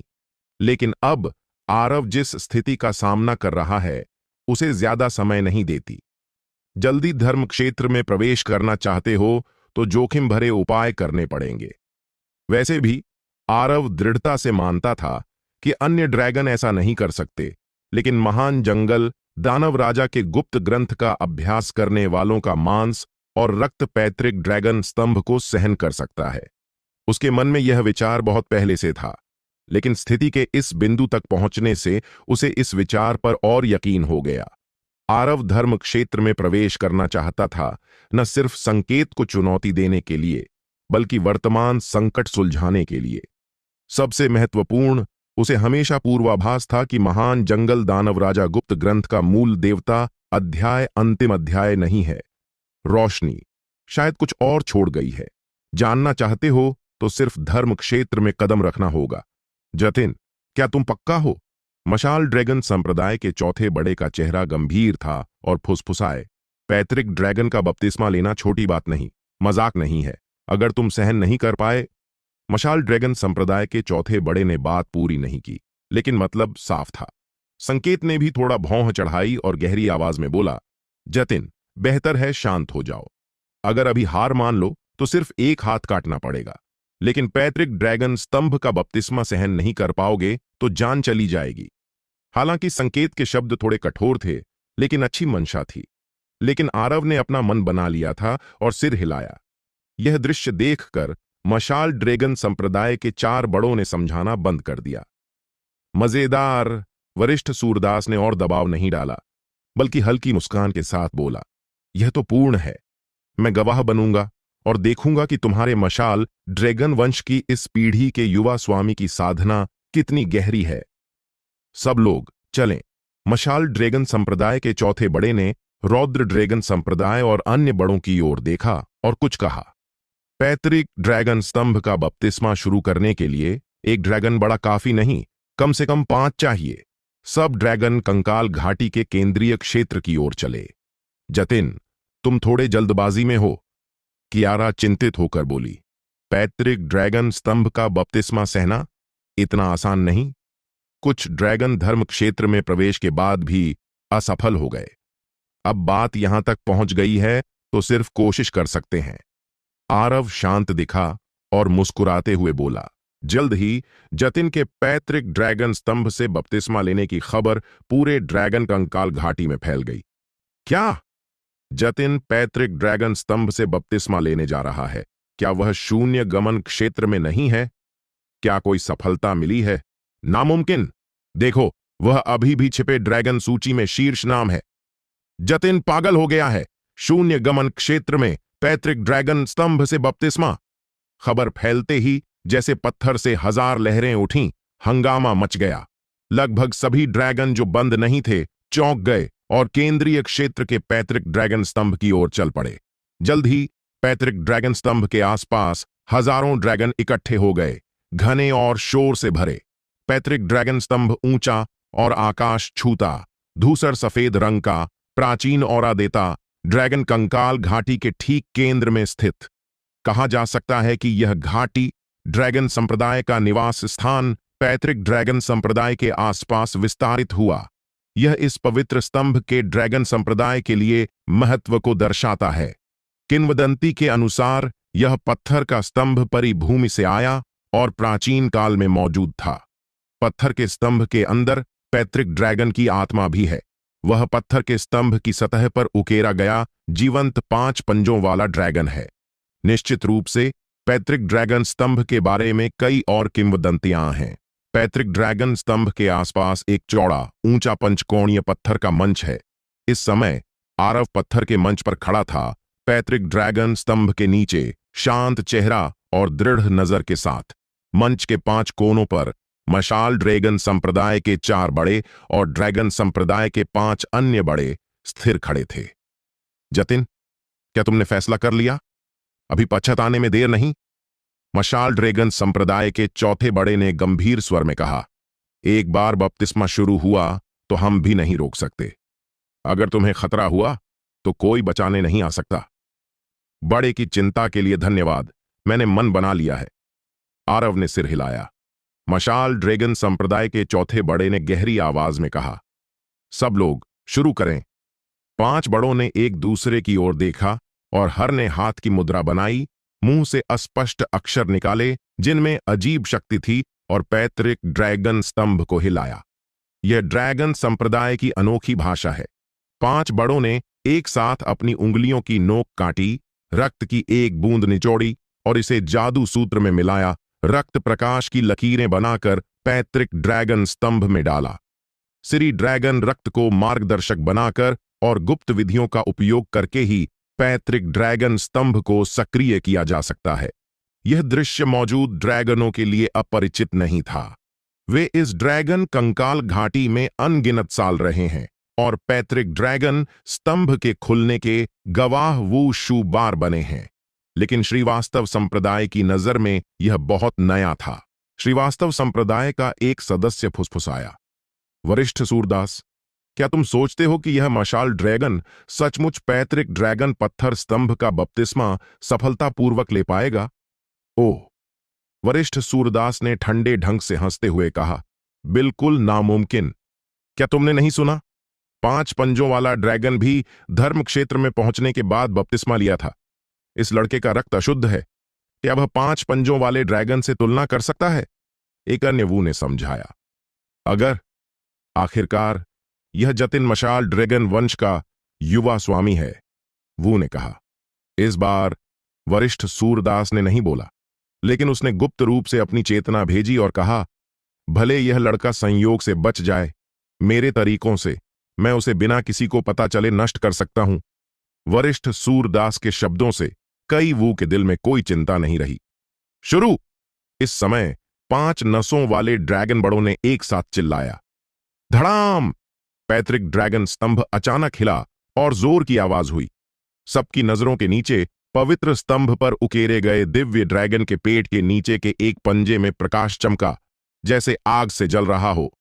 लेकिन अब आरव जिस स्थिति का सामना कर रहा है, उसे ज्यादा समय नहीं देती। जल्दी धर्म क्षेत्र में प्रवेश करना चाहते हो तो जोखिम भरे उपाय करने पड़ेंगे। वैसे भी आरव दृढ़ता से मानता था कि अन्य ड्रैगन ऐसा नहीं कर सकते, लेकिन महान जंगल दानव राजा के गुप्त ग्रंथ का अभ्यास करने वालों का मांस और रक्त पैतृक ड्रैगन स्तंभ को सहन कर सकता है। उसके मन में यह विचार बहुत पहले से था, लेकिन स्थिति के इस बिंदु तक पहुंचने से उसे इस विचार पर और यकीन हो गया। आरव धर्म क्षेत्र में प्रवेश करना चाहता था, न सिर्फ संकेत को चुनौती देने के लिए, बल्कि वर्तमान संकट सुलझाने के लिए। सबसे महत्वपूर्ण, उसे हमेशा पूर्वाभास था कि महान जंगल दानव राजा गुप्त ग्रंथ का मूल देवता अध्याय अंतिम अध्याय नहीं है। रोशनी शायद कुछ और छोड़ गई है। जानना चाहते हो तो सिर्फ धर्म क्षेत्र में कदम रखना होगा। जतिन, क्या तुम पक्का हो? मशाल ड्रैगन संप्रदाय के चौथे बड़े का चेहरा गंभीर था और फुसफुसाए, पैतृक ड्रैगन का बपतिस्मा लेना छोटी बात नहीं, मजाक नहीं है। अगर तुम सहन नहीं कर पाए। मशाल ड्रैगन संप्रदाय के चौथे बड़े ने बात पूरी नहीं की, लेकिन मतलब साफ था। संकेत ने भी थोड़ा भौं चढ़ाई और गहरी आवाज में बोला, जतिन, बेहतर है शांत हो जाओ। अगर अभी हार मान लो तो सिर्फ एक हाथ काटना पड़ेगा, लेकिन पैतृक ड्रैगन स्तंभ का बपतिस्मा सहन नहीं कर पाओगे तो जान चली जाएगी। हालांकि संकेत के शब्द थोड़े कठोर थे, लेकिन अच्छी मंशा थी। लेकिन आरव ने अपना मन बना लिया था और सिर हिलाया। यह दृश्य देखकर मशाल ड्रैगन संप्रदाय के 4 बड़ों ने समझाना बंद कर दिया। मजेदार। वरिष्ठ सूरदास ने और दबाव नहीं डाला, बल्कि हल्की मुस्कान के साथ बोला, यह तो पूर्ण है। मैं गवाह बनूंगा और देखूंगा कि तुम्हारे मशाल ड्रैगन वंश की इस पीढ़ी के युवा स्वामी की साधना कितनी गहरी है। सब लोग चलें। मशाल ड्रैगन संप्रदाय के चौथे बड़े ने रौद्र ड्रैगन संप्रदाय और अन्य बड़ों की ओर देखा और कुछ कहा। पैतृक ड्रैगन स्तंभ का बपतिस्मा शुरू करने के लिए एक ड्रैगन बड़ा काफी नहीं, कम से कम 5 चाहिए। सब ड्रैगन कंकाल घाटी के केंद्रीय क्षेत्र की ओर चले। जतिन, तुम थोड़े जल्दबाजी में हो, कियारा चिंतित होकर बोली। पैतृक ड्रैगन स्तंभ का बपतिस्मा सहना इतना आसान नहीं। कुछ ड्रैगन धर्म क्षेत्र में प्रवेश के बाद भी असफल हो गए। अब बात यहां तक पहुंच गई है तो सिर्फ कोशिश कर सकते हैं। आरव शांत दिखा और मुस्कुराते हुए बोला। जल्द ही जतिन के पैतृक ड्रैगन स्तंभ से बपतिस्मा लेने की खबर पूरे ड्रैगन कंकाल घाटी में फैल गई। क्या? जतिन पैतृक ड्रैगन स्तंभ से बपतिस्मा लेने जा रहा है? क्या वह शून्य गमन क्षेत्र में नहीं है? क्या कोई सफलता मिली है? नामुमकिन। देखो, वह अभी भी छिपे ड्रैगन सूची में शीर्ष नाम है। जतिन पागल हो गया है। शून्य गमन क्षेत्र में पैतृक ड्रैगन स्तंभ से बपतिस्मा। खबर फैलते ही जैसे पत्थर से 1000 लहरें उठीं, हंगामा मच गया। लगभग सभी ड्रैगन जो बंद नहीं थे चौंक गए और केंद्रीय क्षेत्र के पैतृक ड्रैगन स्तंभ की ओर चल पड़े। जल्द ही पैतृक ड्रैगन स्तंभ के आसपास हजारों ड्रैगन इकट्ठे हो गए, घने और शोर से भरे। पैतृक ड्रैगन स्तंभ ऊंचा और आकाश छूता, धूसर सफेद रंग का, प्राचीन औरा देता, ड्रैगन कंकाल घाटी के ठीक केंद्र में स्थित। कहा जा सकता है कि यह घाटी ड्रैगन संप्रदाय का निवास स्थान पैतृक ड्रैगन संप्रदाय के आसपास विस्तारित हुआ। यह इस पवित्र स्तंभ के ड्रैगन संप्रदाय के लिए महत्व को दर्शाता है। किंवदंती के अनुसार यह पत्थर का स्तंभ परिभूमि से आया और प्राचीन काल में मौजूद था। पत्थर के स्तंभ के अंदर पैतृक ड्रैगन की आत्मा भी है। वह पत्थर के स्तंभ की सतह पर उकेरा गया जीवंत 5 पंजों वाला ड्रैगन है। निश्चित रूप से पैतृक ड्रैगन स्तंभ के बारे में कई और किंवदंतियां हैं। पैतृक ड्रैगन स्तंभ के आसपास एक चौड़ा, ऊंचा पंचकोणीय पत्थर का मंच है। इस समय आरव पत्थर के मंच पर खड़ा था, पैतृक ड्रैगन स्तंभ के नीचे, शांत चेहरा और दृढ़ नजर के साथ। मंच के 5 कोनों पर मशाल ड्रैगन संप्रदाय के 4 बड़े और ड्रैगन संप्रदाय के 5 अन्य बड़े स्थिर खड़े थे। जतिन, क्या तुमने फैसला कर लिया? अभी पछताने में देर नहीं। मशाल ड्रैगन संप्रदाय के चौथे बड़े ने गंभीर स्वर में कहा। एक बार बपतिस्मा शुरू हुआ तो हम भी नहीं रोक सकते। अगर तुम्हें खतरा हुआ तो कोई बचाने नहीं आ सकता। बड़े की चिंता के लिए धन्यवाद, मैंने मन बना लिया है। आरव ने सिर हिलाया। मशाल ड्रैगन संप्रदाय के चौथे बड़े ने गहरी आवाज में कहा। सब लोग शुरू करें। 5 बड़ों ने एक दूसरे की ओर देखा और हर ने हाथ की मुद्रा बनाई, मुंह से अस्पष्ट अक्षर निकाले जिनमें अजीब शक्ति थी और पैतृक ड्रैगन स्तंभ को हिलाया। यह ड्रैगन संप्रदाय की अनोखी भाषा है। 5 बड़ों ने एक साथ अपनी उंगलियों की नोक काटी, रक्त की एक बूंद निचोड़ी और इसे जादू सूत्र में मिलाया, रक्त प्रकाश की लकीरें बनाकर पैतृक ड्रैगन स्तंभ में डाला। श्री ड्रैगन रक्त को मार्गदर्शक बनाकर और गुप्त विधियों का उपयोग करके ही पैतृक ड्रैगन स्तंभ को सक्रिय किया जा सकता है। यह दृश्य मौजूद ड्रैगनों के लिए अपरिचित नहीं था। वे इस ड्रैगन कंकाल घाटी में अनगिनत साल रहे हैं और पैतृक ड्रैगन स्तंभ के खुलने के गवाह वो शू बार बने हैं। लेकिन श्रीवास्तव संप्रदाय की नजर में यह बहुत नया था। श्रीवास्तव संप्रदाय का एक सदस्य फुसफुसाया। वरिष्ठ सूरदास, क्या तुम सोचते हो कि यह मशाल ड्रैगन सचमुच पैतृक ड्रैगन पत्थर स्तंभ का बपतिस्मा सफलतापूर्वक ले पाएगा? ओह, वरिष्ठ सूरदास ने ठंडे ढंग से हंसते हुए कहा, बिल्कुल नामुमकिन। क्या तुमने नहीं सुना? 5 पंजों वाला ड्रैगन भी धर्म क्षेत्र में पहुंचने के बाद बपतिस्मा लिया था। इस लड़के का रक्त अशुद्ध है। क्या वह 5 पंजों वाले ड्रैगन से तुलना कर सकता है? एक अन्य वू ने समझाया। अगर आखिरकार यह जतिन मशाल ड्रैगन वंश का युवा स्वामी है, वू ने कहा। इस बार वरिष्ठ सूरदास ने नहीं बोला, लेकिन उसने गुप्त रूप से अपनी चेतना भेजी और कहा, भले यह लड़का संयोग से बच जाए, मेरे तरीकों से मैं उसे बिना किसी को पता चले नष्ट कर सकता हूं। वरिष्ठ सूरदास के शब्दों से कई वू के दिल में कोई चिंता नहीं रही। शुरू! इस समय 5 नसों वाले ड्रैगन बड़ों ने एक साथ चिल्लाया। धड़ाम! पैतृक ड्रैगन स्तंभ अचानक हिला और जोर की आवाज हुई। सबकी नजरों के नीचे पवित्र स्तंभ पर उकेरे गए दिव्य ड्रैगन के पेट के नीचे के एक पंजे में प्रकाश चमका, जैसे आग से जल रहा हो।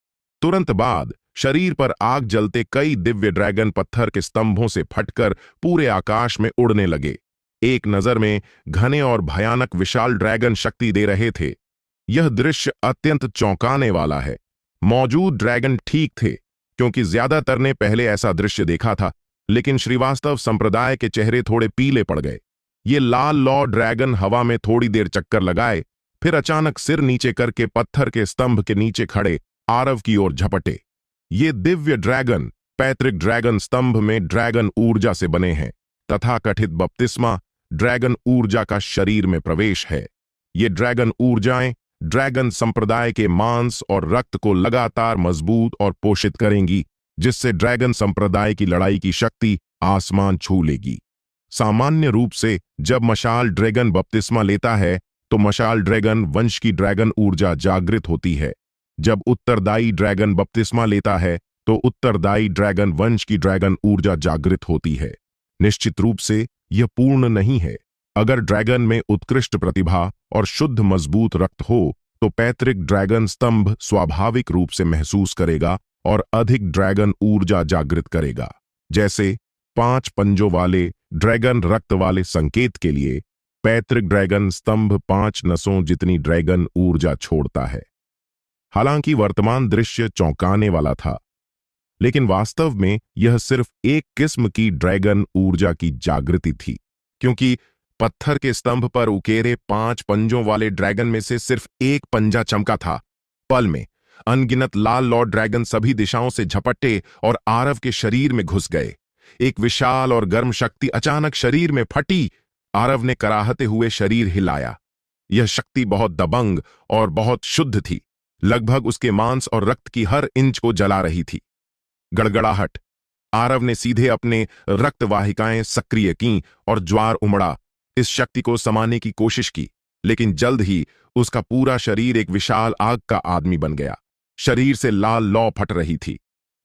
तुरंत बाद शरीर पर आग जलते कई दिव्य ड्रैगन पत्थर के स्तंभों से फटकर पूरे आकाश में उड़ने लगे। एक नजर में घने और भयानक विशाल ड्रैगन शक्ति दे रहे थे। यह दृश्य अत्यंत चौंकाने वाला है। मौजूद ड्रैगन ठीक थे, क्योंकि ज्यादातर ने पहले ऐसा दृश्य देखा था, लेकिन श्रीवास्तव संप्रदाय के चेहरे थोड़े पीले पड़ गए। ये लाल लौ ड्रैगन हवा में थोड़ी देर चक्कर लगाए, फिर अचानक सिर नीचे करके पत्थर के स्तंभ के नीचे खड़े आरव की ओर झपटे। ये दिव्य ड्रैगन पैतृक ड्रैगन स्तंभ में ड्रैगन ऊर्जा से बने हैं। तथाकथित बपतिस्मा ड्रैगन ऊर्जा का शरीर में प्रवेश है। ये ड्रैगन ऊर्जाएं ड्रैगन संप्रदाय के मांस और रक्त को लगातार मजबूत और पोषित करेंगी, जिससे ड्रैगन संप्रदाय की लड़ाई की शक्ति आसमान छू लेगी। सामान्य रूप से जब मशाल ड्रैगन बपतिस्मा लेता है तो मशाल ड्रैगन वंश की ड्रैगन ऊर्जा जागृत होती है। जब उत्तरदायी ड्रैगन बपतिस्मा लेता है तो उत्तरदायी ड्रैगन वंश की ड्रैगन ऊर्जा जागृत होती है। निश्चित रूप से यह पूर्ण नहीं है। अगर ड्रैगन में उत्कृष्ट प्रतिभा और शुद्ध मजबूत रक्त हो तो पैतृक ड्रैगन स्तंभ स्वाभाविक रूप से महसूस करेगा और अधिक ड्रैगन ऊर्जा जागृत करेगा। जैसे 5 पंजों वाले ड्रैगन रक्त वाले संकेत के लिए पैतृक ड्रैगन स्तंभ 5 नसों जितनी ड्रैगन ऊर्जा छोड़ता है। हालांकि वर्तमान दृश्य चौंकाने वाला था, लेकिन वास्तव में यह सिर्फ एक किस्म की ड्रैगन ऊर्जा की जागृति थी, क्योंकि पत्थर के स्तंभ पर उकेरे 5 पंजों वाले ड्रैगन में से सिर्फ एक पंजा चमका था। पल में अनगिनत लाल लॉर्ड ड्रैगन सभी दिशाओं से झपटे और आरव के शरीर में घुस गए। एक विशाल और गर्म शक्ति अचानक शरीर में फटी। आरव ने कराहते हुए शरीर हिलाया। यह शक्ति बहुत दबंग और बहुत शुद्ध थी, लगभग उसके मांस और रक्त की हर इंच को जला रही थी। गड़गड़ाहट। आरव ने सीधे अपने रक्त वाहिकाएं सक्रिय कीं और ज्वार उमड़ा। इस शक्ति को समाने की कोशिश की, लेकिन जल्द ही उसका पूरा शरीर एक विशाल आग का आदमी बन गया। शरीर से लाल लौ फट रही थी।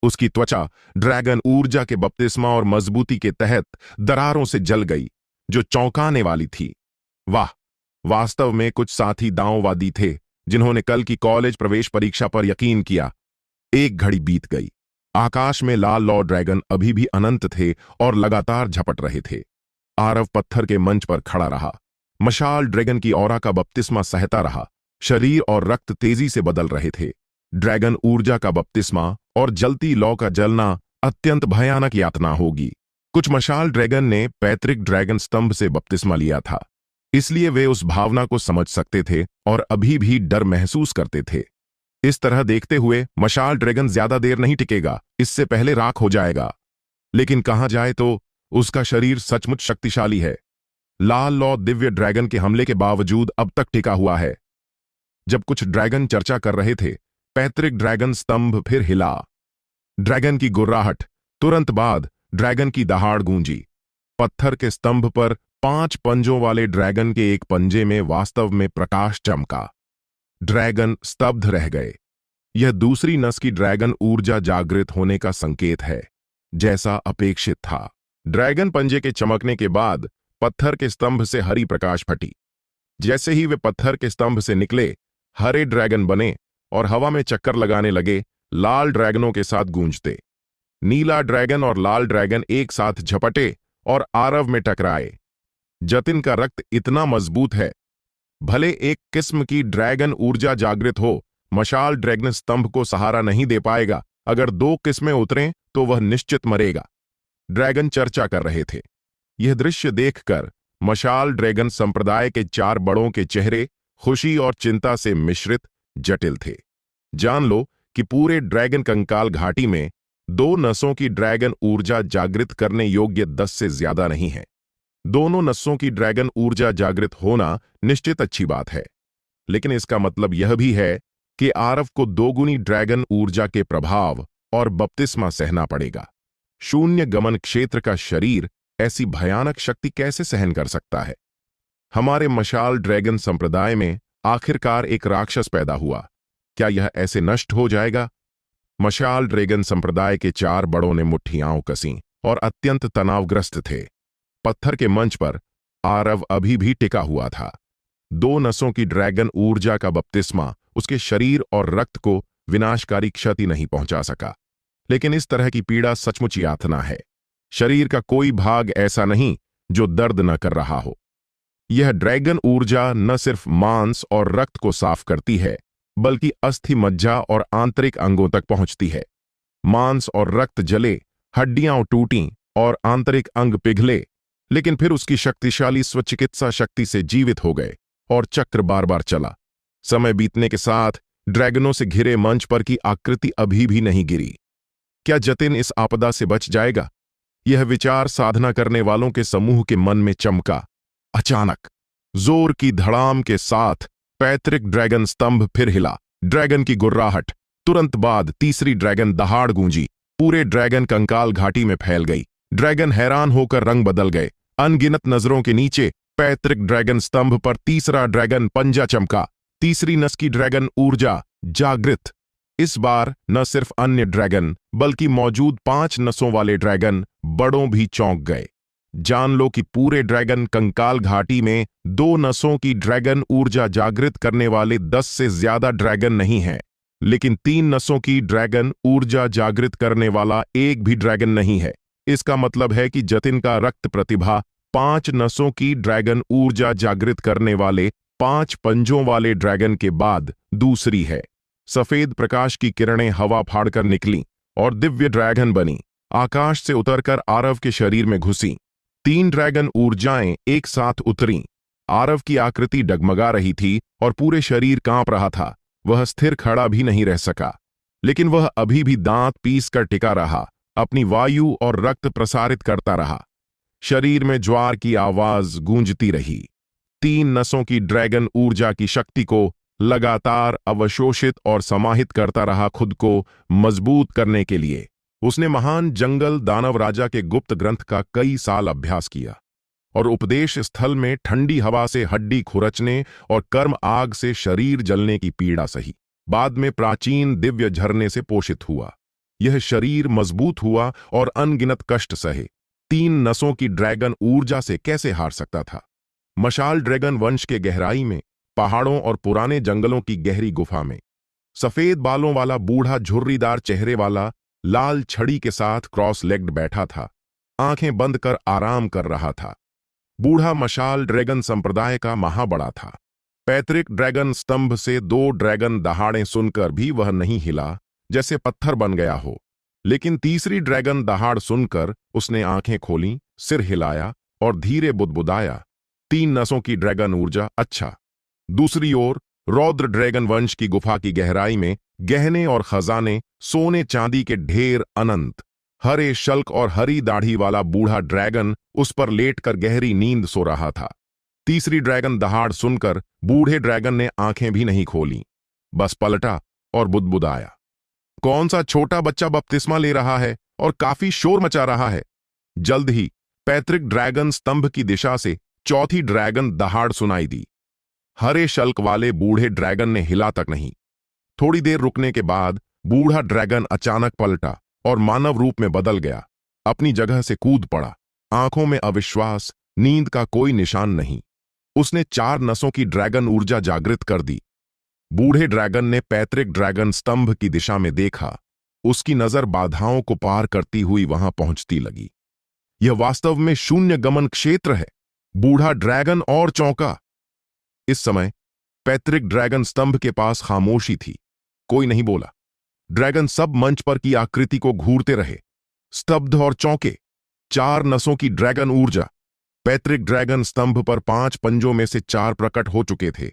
उसकी त्वचा ड्रैगन ऊर्जा के बपतिस्मा और मजबूती के तहत दरारों से जल गई, जो चौंकाने वाली थी। वाह, वास्तव में कुछ साथी दांववादी थे जिन्होंने कल की कॉलेज प्रवेश परीक्षा पर यकीन किया। एक घड़ी बीत गई। आकाश में लाल लौ ड्रैगन अभी भी अनंत थे और लगातार झपट रहे थे। आरव पत्थर के मंच पर खड़ा रहा। मशाल ड्रैगन की औरा का बपतिस्मा सहता रहा। शरीर और रक्त तेजी से बदल रहे थे। ड्रैगन ऊर्जा का बपतिस्मा और जलती लौ का जलना अत्यंत भयानक यातना होगी। कुछ मशाल ड्रैगन ने पैतृक ड्रैगन स्तंभ से बपतिस्मा लिया था, इसलिए वे उस भावना को समझ सकते थे और अभी भी डर महसूस करते थे। इस तरह देखते हुए मशाल ड्रैगन ज्यादा देर नहीं टिकेगा, इससे पहले राख हो जाएगा। लेकिन कहा जाए तो उसका शरीर सचमुच शक्तिशाली है। लाल लौ दिव्य ड्रैगन के हमले के बावजूद अब तक टिका हुआ है। जब कुछ ड्रैगन चर्चा कर रहे थे, पैतृक ड्रैगन स्तंभ फिर हिला। ड्रैगन की गुर्राहट। तुरंत बाद ड्रैगन की दहाड़ गूंजी। पत्थर के स्तंभ पर 5 पंजों वाले ड्रैगन के एक पंजे में वास्तव में प्रकाश चमका। ड्रैगन स्तब्ध रह गए। यह दूसरी नस की ड्रैगन ऊर्जा जागृत होने का संकेत है, जैसा अपेक्षित था। ड्रैगन पंजे के चमकने के बाद पत्थर के स्तंभ से हरी प्रकाश फटी। जैसे ही वे पत्थर के स्तंभ से निकले, हरे ड्रैगन बने और हवा में चक्कर लगाने लगे, लाल ड्रैगनों के साथ गूंजते। नीला ड्रैगन और लाल ड्रैगन एक साथ झपटे और आरव में टकराए। जतिन का रक्त इतना मजबूत है, भले एक किस्म की ड्रैगन ऊर्जा जागृत हो, मशाल ड्रैगन स्तंभ को सहारा नहीं दे पाएगा। अगर 2 किस्में उतरें तो वह निश्चित मरेगा। ड्रैगन चर्चा कर रहे थे। यह दृश्य देखकर मशाल ड्रैगन संप्रदाय के 4 बड़ों के चेहरे खुशी और चिंता से मिश्रित जटिल थे। जान लो कि पूरे ड्रैगन कंकाल घाटी में 2 नसों की ड्रैगन ऊर्जा जागृत करने योग्य 10 से ज्यादा नहीं है। दोनों नसों की ड्रैगन ऊर्जा जागृत होना निश्चित अच्छी बात है, लेकिन इसका मतलब यह भी है कि आरव को 2 गुनी ड्रैगन ऊर्जा के प्रभाव और बपतिस्मा सहना पड़ेगा। शून्य गमन क्षेत्र का शरीर ऐसी भयानक शक्ति कैसे सहन कर सकता है? हमारे मशाल ड्रैगन संप्रदाय में आखिरकार एक राक्षस पैदा हुआ। क्या यह ऐसे नष्ट हो जाएगा? मशाल ड्रैगन संप्रदाय के 4 बड़ों ने मुट्ठियां कसीं और अत्यंत तनावग्रस्त थे। पत्थर के मंच पर आरव अभी भी टिका हुआ था। 2 नसों की ड्रैगन ऊर्जा का बपतिस्मा उसके शरीर और रक्त को विनाशकारी क्षति नहीं पहुंचा सका। लेकिन इस तरह की पीड़ा सचमुच यातना है। शरीर का कोई भाग ऐसा नहीं जो दर्द न कर रहा हो। यह ड्रैगन ऊर्जा न सिर्फ मांस और रक्त को साफ करती है, बल्कि अस्थि मज्जा और आंतरिक अंगों तक पहुंचती है। मांस और रक्त जले, हड्डियां टूटीं और आंतरिक अंग पिघले, लेकिन फिर उसकी शक्तिशाली स्वचिकित्सा शक्ति से जीवित हो गए और चक्र बार बार चला। समय बीतने के साथ ड्रैगनों से घिरे मंच पर की आकृति अभी भी नहीं गिरी। क्या जतिन इस आपदा से बच जाएगा? यह विचार साधना करने वालों के समूह के मन में चमका। अचानक जोर की धड़ाम के साथ पैतृक ड्रैगन स्तंभ फिर हिला। ड्रैगन की गुर्राहट, तुरंत बाद तीसरी ड्रैगन दहाड़ गूंजी। पूरे ड्रैगन कंकाल घाटी में फैल गई। ड्रैगन हैरान होकर रंग बदल गए। अनगिनत नजरों के नीचे पैतृक ड्रैगन स्तंभ पर तीसरा ड्रैगन पंजा चमका। तीसरी नस की ड्रैगन ऊर्जा जागृत। इस बार न सिर्फ अन्य ड्रैगन बल्कि मौजूद 5 नसों वाले ड्रैगन बड़ों भी चौंक गए। जान लो कि पूरे ड्रैगन कंकाल घाटी में 2 नसों की ड्रैगन ऊर्जा जागृत करने वाले 10 से ज्यादा ड्रैगन नहीं हैं, लेकिन 3 नसों की ड्रैगन ऊर्जा जागृत करने वाला एक भी ड्रैगन नहीं है। इसका मतलब है कि जतिन का रक्त प्रतिभा 5 नसों की ड्रैगन ऊर्जा जागृत करने वाले 5 पंजों वाले ड्रैगन के बाद दूसरी है। सफेद प्रकाश की किरणें हवा फाड़कर निकलीं और दिव्य ड्रैगन बनी। आकाश से उतरकर आरव के शरीर में घुसी। 3 ड्रैगन ऊर्जाएं एक साथ उतरीं। आरव की आकृति डगमगा रही थी और पूरे शरीर कांप रहा था। वह स्थिर खड़ा भी नहीं रह सका, लेकिन वह अभी भी दांत पीस कर टिका रहा, अपनी वायु और रक्त प्रसारित करता रहा। शरीर में ज्वार की आवाज गूंजती रही। 3 नसों की ड्रैगन ऊर्जा की शक्ति को लगातार अवशोषित और समाहित करता रहा। खुद को मजबूत करने के लिए उसने महान जंगल दानव राजा के गुप्त ग्रंथ का कई साल अभ्यास किया और उपदेश स्थल में ठंडी हवा से हड्डी खुरचने और कर्म आग से शरीर जलने की पीड़ा सही। बाद में प्राचीन दिव्य झरने से पोषित हुआ। यह शरीर मजबूत हुआ और अनगिनत कष्ट सहे। 3 नसों की ड्रैगन ऊर्जा से कैसे हार सकता था? मशाल ड्रैगन वंश के गहराई में, पहाड़ों और पुराने जंगलों की गहरी गुफा में, सफेद बालों वाला बूढ़ा झुर्रीदार चेहरे वाला लाल छड़ी के साथ क्रॉस लेग्ड बैठा था, आंखें बंद कर आराम कर रहा था। बूढ़ा मशाल ड्रैगन संप्रदाय का महाबड़ा था। पैतृक ड्रैगन स्तंभ से 2 ड्रैगन दहाड़ें सुनकर भी वह नहीं हिला, जैसे पत्थर बन गया हो। लेकिन तीसरी ड्रैगन दहाड़ सुनकर उसने आंखें खोलीं, सिर हिलाया और धीरे बुदबुदाया, 3 नसों की ड्रैगन ऊर्जा। अच्छा। दूसरी ओर रौद्र ड्रैगन वंश की गुफा की गहराई में गहने और खजाने, सोने चांदी के ढेर अनंत। हरे शल्क और हरी दाढ़ी वाला बूढ़ा ड्रैगन उस पर लेटकर गहरी नींद सो रहा था। तीसरी ड्रैगन दहाड़ सुनकर बूढ़े ड्रैगन ने आंखें भी नहीं खोलीं, बस पलटा और बुदबुदाया, कौन सा छोटा बच्चा बपतिस्मा ले रहा है और काफी शोर मचा रहा है। जल्द ही पैतृक ड्रैगन स्तंभ की दिशा से चौथी ड्रैगन दहाड़ सुनाई दी। हरे शल्क वाले बूढ़े ड्रैगन ने हिला तक नहीं। थोड़ी देर रुकने के बाद बूढ़ा ड्रैगन अचानक पलटा और मानव रूप में बदल गया। अपनी जगह से कूद पड़ा, आंखों में अविश्वास, नींद का कोई निशान नहीं। उसने 4 नसों की ड्रैगन ऊर्जा जागृत कर दी। बूढ़े ड्रैगन ने पैतृक ड्रैगन स्तंभ की दिशा में देखा। उसकी नजर बाधाओं को पार करती हुई वहां पहुंचती लगी। यह वास्तव में शून्य गमन क्षेत्र है। बूढ़ा ड्रैगन और चौंका। इस समय पैतृक ड्रैगन स्तंभ के पास खामोशी थी। कोई नहीं बोला। ड्रैगन सब मंच पर की आकृति को घूरते रहे, स्तब्ध और चौंके। 4 नसों की ड्रैगन ऊर्जा। पैतृक ड्रैगन स्तंभ पर 5 पंजों में से 4 प्रकट हो चुके थे।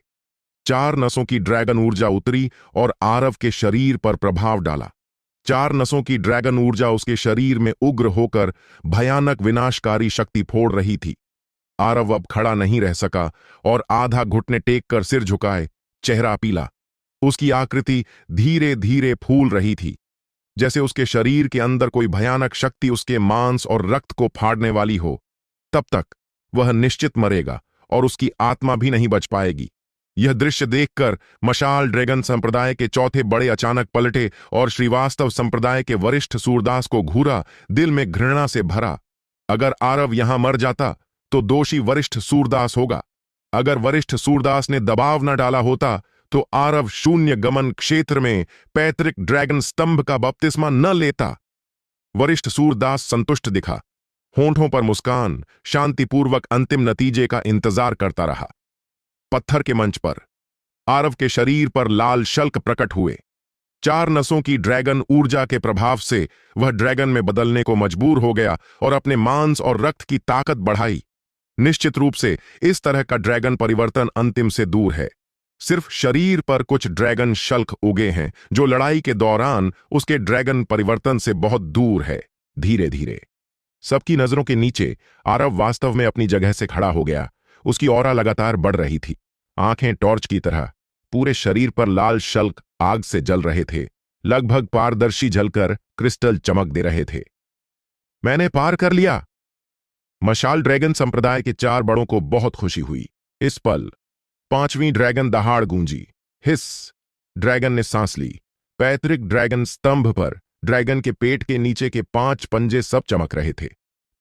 4 नसों की ड्रैगन ऊर्जा उतरी और आरव के शरीर पर प्रभाव डाला। 4 नसों की ड्रैगन ऊर्जा उसके शरीर में उग्र होकर भयानक विनाशकारी शक्ति फोड़ रही थी। आरव अब खड़ा नहीं रह सका और आधा घुटने टेक कर सिर झुकाए, चेहरा पीला। उसकी आकृति धीरे धीरे फूल रही थी, जैसे उसके शरीर के अंदर कोई भयानक शक्ति उसके मांस और रक्त को फाड़ने वाली हो। तब तक वह निश्चित मरेगा और उसकी आत्मा भी नहीं बच पाएगी। यह दृश्य देखकर मशाल ड्रैगन संप्रदाय के चौथे बड़े अचानक पलटे और श्रीवास्तव संप्रदाय के वरिष्ठ सूरदास को घूरा, दिल में घृणा से भरा। अगर आरव यहां मर जाता तो दोषी वरिष्ठ सूरदास होगा। अगर वरिष्ठ सूरदास ने दबाव न डाला होता तो आरव शून्य गमन क्षेत्र में पैतृक ड्रैगन स्तंभ का बपतिस्मा न लेता। वरिष्ठ सूरदास संतुष्ट दिखा, होंठों पर मुस्कान, शांतिपूर्वक अंतिम नतीजे का इंतजार करता रहा। पत्थर के मंच पर आरव के शरीर पर लाल शल्क प्रकट हुए। 4 नसों की ड्रैगन ऊर्जा के प्रभाव से वह ड्रैगन में बदलने को मजबूर हो गया और अपने मांस और रक्त की ताकत बढ़ाई। निश्चित रूप से इस तरह का ड्रैगन परिवर्तन अंतिम से दूर है। सिर्फ शरीर पर कुछ ड्रैगन शल्क उगे हैं जो लड़ाई के दौरान उसके ड्रैगन परिवर्तन से बहुत दूर है। धीरे धीरे सबकी नजरों के नीचे आरव वास्तव में अपनी जगह से खड़ा हो गया। उसकी ऑरा लगातार बढ़ रही थी, आंखें टॉर्च की तरह, पूरे शरीर पर लाल शल्क आग से जल रहे थे, लगभग पारदर्शी जलकर क्रिस्टल चमक दे रहे थे। मैंने पार कर लिया। मशाल ड्रैगन संप्रदाय के 4 बड़ों को बहुत खुशी हुई। इस पल 5वीं ड्रैगन दहाड़ गूंजी। हिस! ड्रैगन ने सांस ली। पैतृक ड्रैगन स्तंभ पर ड्रैगन के पेट के नीचे के 5 पंजे सब चमक रहे थे।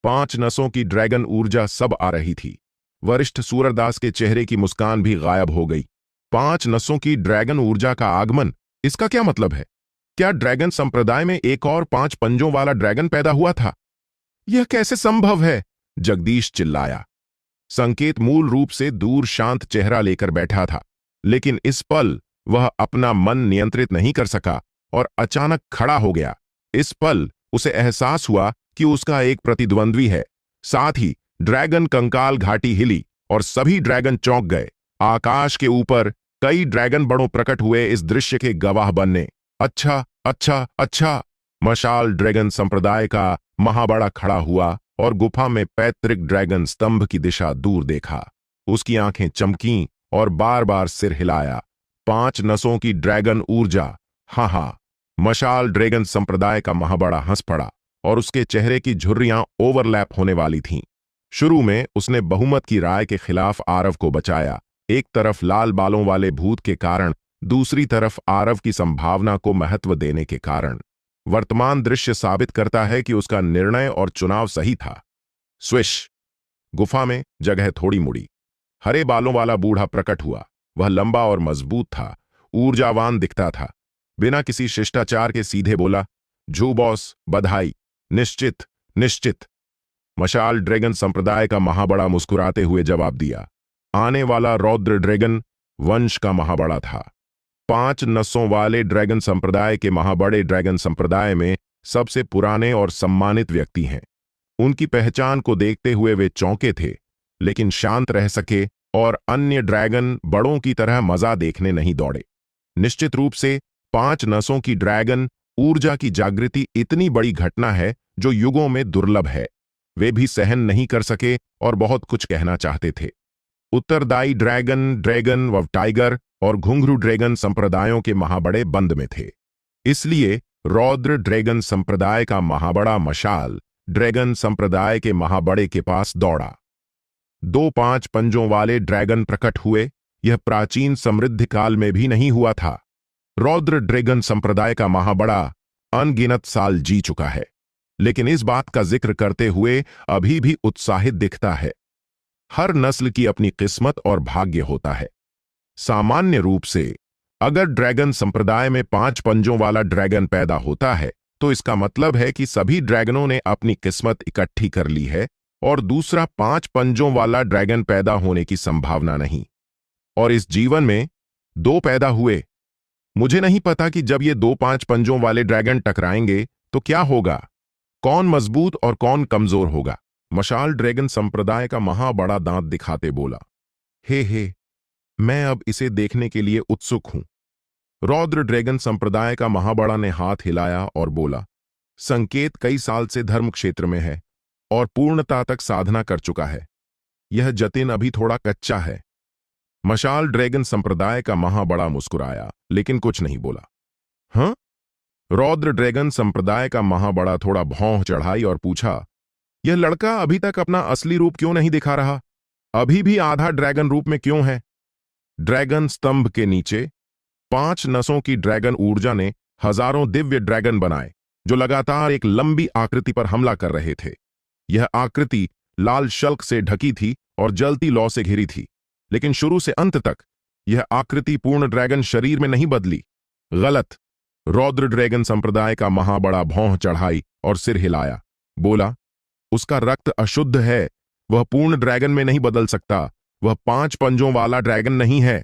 5 नसों की ड्रैगन ऊर्जा सब आ रही थी। वरिष्ठ सूरदास के चेहरे की मुस्कान भी गायब हो गई। 5 नसों की ड्रैगन ऊर्जा का आगमन, इसका क्या मतलब है? क्या ड्रैगन संप्रदाय में एक और 5 पंजों वाला ड्रैगन पैदा हुआ था? यह कैसे संभव है? जगदीश चिल्लाया। संकेत मूल रूप से दूर शांत चेहरा लेकर बैठा था, लेकिन इस पल वह अपना मन नियंत्रित नहीं कर सका और अचानक खड़ा हो गया। इस पल उसे एहसास हुआ कि उसका एक प्रतिद्वंद्वी है। साथ ही ड्रैगन कंकाल घाटी हिली और सभी ड्रैगन चौंक गए। आकाश के ऊपर कई ड्रैगन बड़ों प्रकट हुए इस दृश्य के गवाह बनने। अच्छा अच्छा अच्छा! मशाल ड्रैगन संप्रदाय का महाबड़ा खड़ा हुआ और गुफा में पैतृक ड्रैगन स्तंभ की दिशा दूर देखा। उसकी आंखें चमकीं और बार बार सिर हिलाया। 5 नसों की ड्रैगन ऊर्जा! हाँ हाँ! मशाल ड्रैगन संप्रदाय का महाबड़ा हंस पड़ा और उसके चेहरे की झुर्रियां ओवरलैप होने वाली थीं। शुरू में उसने बहुमत की राय के खिलाफ आरव को बचाया, एक तरफ लाल बालों वाले भूत के कारण, दूसरी तरफ आरव की संभावना को महत्व देने के कारण। वर्तमान दृश्य साबित करता है कि उसका निर्णय और चुनाव सही था। स्विश! गुफा में जगह थोड़ी मुड़ी। हरे बालों वाला बूढ़ा प्रकट हुआ। वह लंबा और मजबूत था, ऊर्जावान दिखता था। बिना किसी शिष्टाचार के सीधे बोला, झू बॉस, बधाई। निश्चित निश्चित! मशाल ड्रैगन संप्रदाय का महाबड़ा मुस्कुराते हुए जवाब दिया। आने वाला रौद्र ड्रैगन वंश का महाबड़ा था। 5 नसों वाले ड्रैगन संप्रदाय के महाबड़े ड्रैगन संप्रदाय में सबसे पुराने और सम्मानित व्यक्ति हैं। उनकी पहचान को देखते हुए वे चौंके थे, लेकिन शांत रह सके और अन्य ड्रैगन बड़ों की तरह मजा देखने नहीं दौड़े। निश्चित रूप से 5 नसों की ड्रैगन ऊर्जा की जागृति इतनी बड़ी घटना है जो युगों में दुर्लभ है। वे भी सहन नहीं कर सके और बहुत कुछ कहना चाहते थे। उत्तरदायी ड्रैगन व टाइगर और घुंघरू ड्रैगन संप्रदायों के महाबड़े बंद में थे। इसलिए रौद्र ड्रैगन संप्रदाय का महाबड़ा मशाल ड्रैगन संप्रदाय के महाबड़े के पास दौड़ा। 2 5 पंजों वाले ड्रैगन प्रकट हुए। यह प्राचीन समृद्धि काल में भी नहीं हुआ था। रौद्र ड्रैगन संप्रदाय का महाबड़ा अनगिनत साल जी चुका है, लेकिन इस बात का जिक्र करते हुए अभी भी उत्साहित दिखता है। हर नस्ल की अपनी किस्मत और भाग्य होता है। सामान्य रूप से अगर ड्रैगन संप्रदाय में 5 पंजों वाला ड्रैगन पैदा होता है तो इसका मतलब है कि सभी ड्रैगनों ने अपनी किस्मत इकट्ठी कर ली है और दूसरा 5 पंजों वाला ड्रैगन पैदा होने की संभावना नहीं। और इस जीवन में 2 पैदा हुए। मुझे नहीं पता कि जब ये 2 5 पंजों वाले ड्रैगन टकराएंगे तो क्या होगा, कौन मजबूत और कौन कमजोर होगा। मशाल ड्रैगन संप्रदाय का महाबड़ा दांत दिखाते बोला, हे, मैं अब इसे देखने के लिए उत्सुक हूं। रौद्र ड्रैगन संप्रदाय का महाबड़ा ने हाथ हिलाया और बोला, संकेत कई साल से धर्म क्षेत्र में है और पूर्णता तक साधना कर चुका है। यह जतिन अभी थोड़ा कच्चा है। मशाल ड्रैगन संप्रदाय का महाबड़ा मुस्कुराया, लेकिन कुछ नहीं बोला। हाँ? रौद्र ड्रैगन संप्रदाय का महाबड़ा थोड़ा भौं चढ़ाई और पूछा, यह लड़का अभी तक अपना असली रूप क्यों नहीं दिखा रहा? अभी भी आधा ड्रैगन रूप में क्यों है? ड्रैगन स्तंभ के नीचे 5 नसों की ड्रैगन ऊर्जा ने हजारों दिव्य ड्रैगन बनाए जो लगातार एक लंबी आकृति पर हमला कर रहे थे। यह आकृति लाल शल्क से ढकी थी और जलती लौ से घिरी थी, लेकिन शुरू से अंत तक यह आकृति पूर्ण ड्रैगन शरीर में नहीं बदली। गलत। रौद्र ड्रैगन संप्रदाय का महाबड़ा भौं चढ़ाई और सिर हिलाया, बोला, उसका रक्त अशुद्ध है, वह पूर्ण ड्रैगन में नहीं बदल सकता, वह 5 पंजों वाला ड्रैगन नहीं है।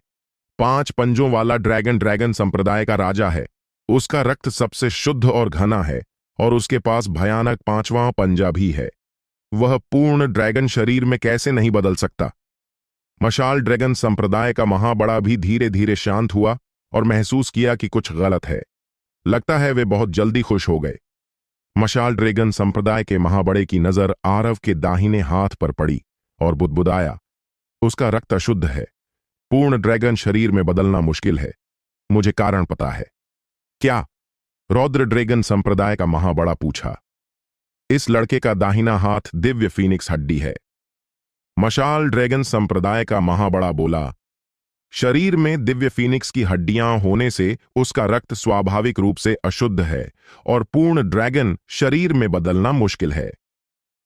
5 पंजों वाला ड्रैगन ड्रैगन संप्रदाय का राजा है, उसका रक्त सबसे शुद्ध और घना है और उसके पास भयानक 5वां पंजा भी है। वह पूर्ण ड्रैगन शरीर में कैसे नहीं बदल सकता? मशाल ड्रैगन संप्रदाय का महाबड़ा भी धीरे धीरे शांत हुआ और महसूस किया कि कुछ गलत है। लगता है वे बहुत जल्दी खुश हो गए। मशाल ड्रैगन संप्रदाय के महाबड़े की नजर आरव के दाहिने हाथ पर पड़ी और बुदबुदाया, उसका रक्त अशुद्ध है, पूर्ण ड्रैगन शरीर में बदलना मुश्किल है, मुझे कारण पता है। क्या? रौद्र ड्रैगन संप्रदाय का महाबड़ा पूछा। इस लड़के का दाहिना हाथ दिव्य फीनिक्स हड्डी है। मशाल ड्रैगन संप्रदाय का महाबड़ा बोला, शरीर में दिव्य फीनिक्स की हड्डियां होने से उसका रक्त स्वाभाविक रूप से अशुद्ध है और पूर्ण ड्रैगन शरीर में बदलना मुश्किल है।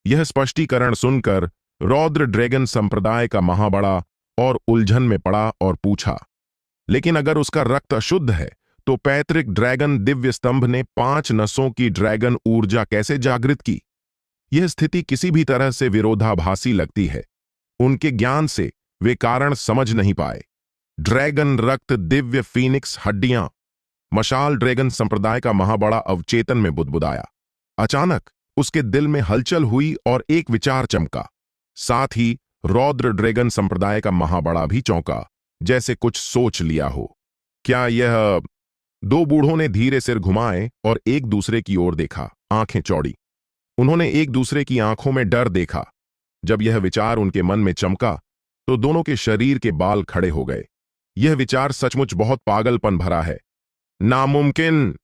यह स्पष्टीकरण सुनकर रौद्र ड्रैगन संप्रदाय का महाबड़ा और उलझन में पड़ा और पूछा, लेकिन अगर उसका रक्त अशुद्ध है तो पैतृक ड्रैगन दिव्य स्तंभ ने 5 नसों की ड्रैगन ऊर्जा कैसे जागृत की? यह स्थिति किसी भी तरह से विरोधाभासी लगती है। उनके ज्ञान से वे कारण समझ नहीं पाए। ड्रैगन रक्त दिव्य फीनिक्स हड्डियां। मशाल ड्रैगन संप्रदाय का महाबड़ा अवचेतन में बुदबुदाया। अचानक उसके दिल में हलचल हुई और एक विचार चमका। साथ ही रौद्र ड्रैगन संप्रदाय का महाबड़ा भी चौंका, जैसे कुछ सोच लिया हो। क्या यह? 2 बूढ़ों ने धीरे सिर घुमाए और एक दूसरे की ओर देखा, आंखें चौड़ी। उन्होंने एक दूसरे की आंखों में डर देखा। जब यह विचार उनके मन में चमका तो दोनों के शरीर के बाल खड़े हो गए। यह विचार सचमुच बहुत पागलपन भरा है। नामुमकिन।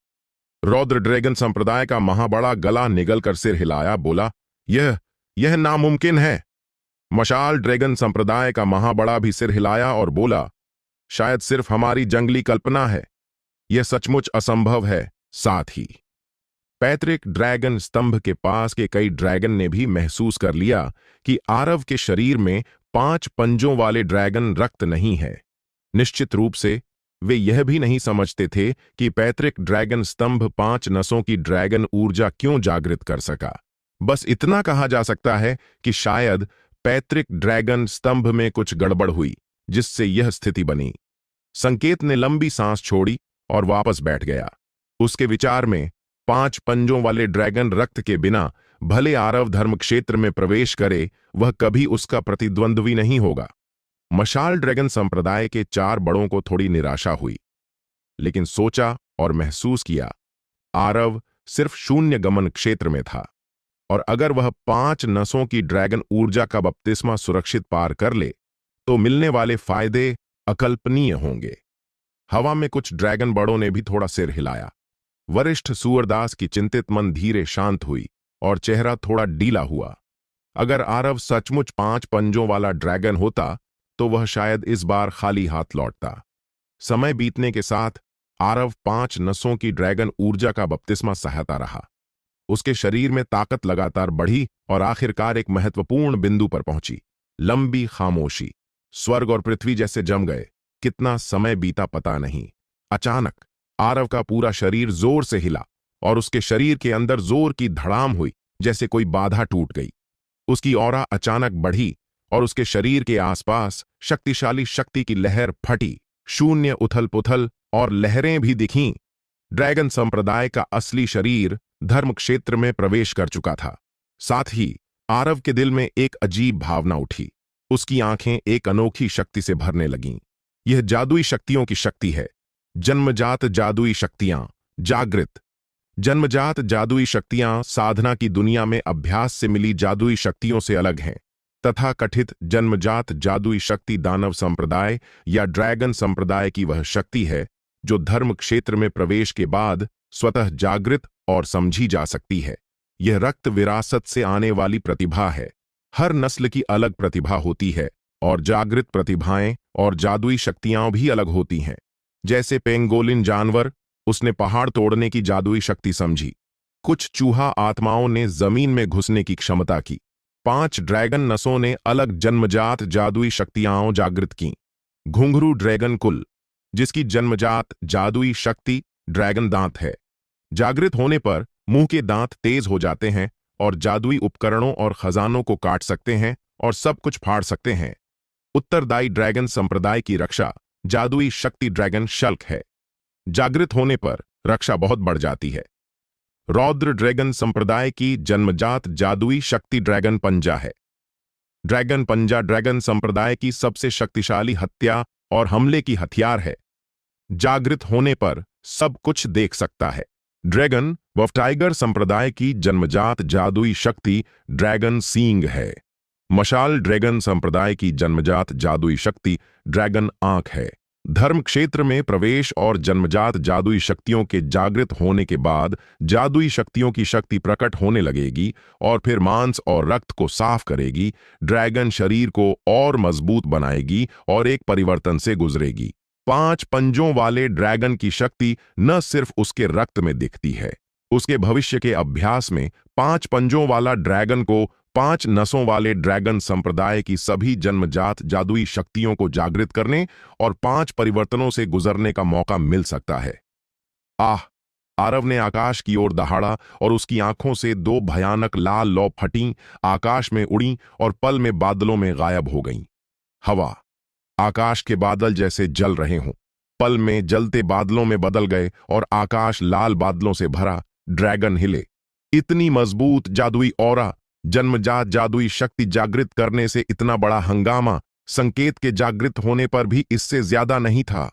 रौद्र ड्रैगन संप्रदाय का महाबड़ा गला निगलकर सिर हिलाया, बोला, यह नामुमकिन है। मशाल ड्रैगन संप्रदाय का महाबड़ा भी सिर हिलाया और बोला, शायद सिर्फ हमारी जंगली कल्पना है, यह सचमुच असंभव है। साथ ही पैतृक ड्रैगन स्तंभ के पास के कई ड्रैगन ने भी महसूस कर लिया कि आरव के शरीर में 5 पंजों वाले ड्रैगन रक्त नहीं है। निश्चित रूप से वे यह भी नहीं समझते थे कि पैतृक ड्रैगन स्तंभ 5 नसों की ड्रैगन ऊर्जा क्यों जागृत कर सका। बस इतना कहा जा सकता है कि शायद पैतृक ड्रैगन स्तंभ में कुछ गड़बड़ हुई, जिससे यह स्थिति बनी। संकेत ने लंबी सांस छोड़ी और वापस बैठ गया। उसके विचार में 5 पंजों वाले ड्रैगन रक्त के बिना भले आरव धर्म क्षेत्र में प्रवेश करे, वह कभी उसका प्रतिद्वंद्वी नहीं होगा। मशाल ड्रैगन संप्रदाय के 4 बड़ों को थोड़ी निराशा हुई, लेकिन सोचा और महसूस किया, आरव सिर्फ शून्य गमन क्षेत्र में था, और अगर वह 5 नसों की ड्रैगन ऊर्जा का बपतिस्मा सुरक्षित पार कर ले तो मिलने वाले फायदे अकल्पनीय होंगे। हवा में कुछ ड्रैगन बड़ों ने भी थोड़ा सिर हिलाया। वरिष्ठ सूरदास की चिंतित मन धीरे शांत हुई और चेहरा थोड़ा डीला हुआ। अगर आरव सचमुच 5 पंजों वाला ड्रैगन होता तो वह शायद इस बार खाली हाथ लौटता। समय बीतने के साथ आरव 5 नसों की ड्रैगन ऊर्जा का बपतिस्मा सहता रहा। उसके शरीर में ताकत लगातार बढ़ी और आखिरकार एक महत्वपूर्ण बिंदु पर पहुंची। लंबी खामोशी। स्वर्ग और पृथ्वी जैसे जम गए। कितना समय बीता पता नहीं। अचानक आरव का पूरा शरीर जोर से हिला और उसके शरीर के अंदर जोर की धड़ाम हुई, जैसे कोई बाधा टूट गई। उसकी ऑरा अचानक बढ़ी और उसके शरीर के आसपास शक्तिशाली शक्ति की लहर फटी। शून्य उथल पुथल और लहरें भी दिखीं। ड्रैगन संप्रदाय का असली शरीर धर्म क्षेत्र में प्रवेश कर चुका था। साथ ही आरव के दिल में एक अजीब भावना उठी। उसकी आंखें एक अनोखी शक्ति से भरने लगीं। यह जादुई शक्तियों की शक्ति है। जन्मजात जादुई शक्तियां जागृत। जन्मजात जादुई शक्तियां साधना की दुनिया में अभ्यास से मिली जादुई शक्तियों से अलग हैं। तथा कथित जन्मजात जादुई शक्ति दानव संप्रदाय या ड्रैगन संप्रदाय की वह शक्ति है जो धर्म क्षेत्र में प्रवेश के बाद स्वतः जागृत और समझी जा सकती है। यह रक्त विरासत से आने वाली प्रतिभा है। हर नस्ल की अलग प्रतिभा होती है और जागृत प्रतिभाएं और जादुई शक्तियां भी अलग होती हैं। जैसे पेंगोलिन जानवर, उसने पहाड़ तोड़ने की जादुई शक्ति समझी। कुछ चूहा आत्माओं ने जमीन में घुसने की क्षमता की। 5 ड्रैगन नसों ने अलग जन्मजात जादुई शक्तियां जागृत की। घुंघरू ड्रैगन कुल, जिसकी जन्मजात जादुई शक्ति ड्रैगन दांत है। जागृत होने पर मुंह के दांत तेज हो जाते हैं और जादुई उपकरणों और खजानों को काट सकते हैं और सब कुछ फाड़ सकते हैं। उत्तरदायी ड्रैगन संप्रदाय की रक्षा जादुई शक्ति ड्रैगन शल्क है। जागृत होने पर रक्षा बहुत बढ़ जाती है। रौद्र ड्रैगन संप्रदाय की जन्मजात जादुई शक्ति ड्रैगन पंजा है। ड्रैगन पंजा ड्रैगन संप्रदाय की सबसे शक्तिशाली हत्या और हमले की हथियार है। जागृत होने पर सब कुछ देख सकता है। ड्रैगन व टाइगर संप्रदाय की जन्मजात जादुई शक्ति ड्रैगन सींग है। मशाल ड्रैगन संप्रदाय की जन्मजात जादुई शक्ति ड्रैगन आंख है। धर्म क्षेत्र में प्रवेश और जन्मजात जादुई शक्तियों के जागृत होने के बाद जादुई शक्तियों की शक्ति प्रकट होने लगेगी और फिर मांस और रक्त को साफ करेगी। ड्रैगन शरीर को और मजबूत बनाएगी और एक परिवर्तन से गुजरेगी। 5 पंजों वाले ड्रैगन की शक्ति न सिर्फ उसके रक्त में दिखती है, उसके भविष्य के अभ्यास में 5 पंजों वाला ड्रैगन को 5 नसों वाले ड्रैगन संप्रदाय की सभी जन्मजात जादुई शक्तियों को जागृत करने और 5 परिवर्तनों से गुजरने का मौका मिल सकता है। आह! आरव ने आकाश की ओर दहाड़ा और उसकी आंखों से 2 भयानक लाल लौ फटीं, आकाश में उड़ीं और पल में बादलों में गायब हो गईं। हवा, आकाश के बादल जैसे जल रहे हों, पल में जलते बादलों में बदल गए और आकाश लाल बादलों से भरा। ड्रैगन हिले। इतनी मजबूत जादुई ऑरा, जन्मजात जादुई शक्ति जागृत करने से इतना बड़ा हंगामा संकेत के जागृत होने पर भी इससे ज्यादा नहीं था।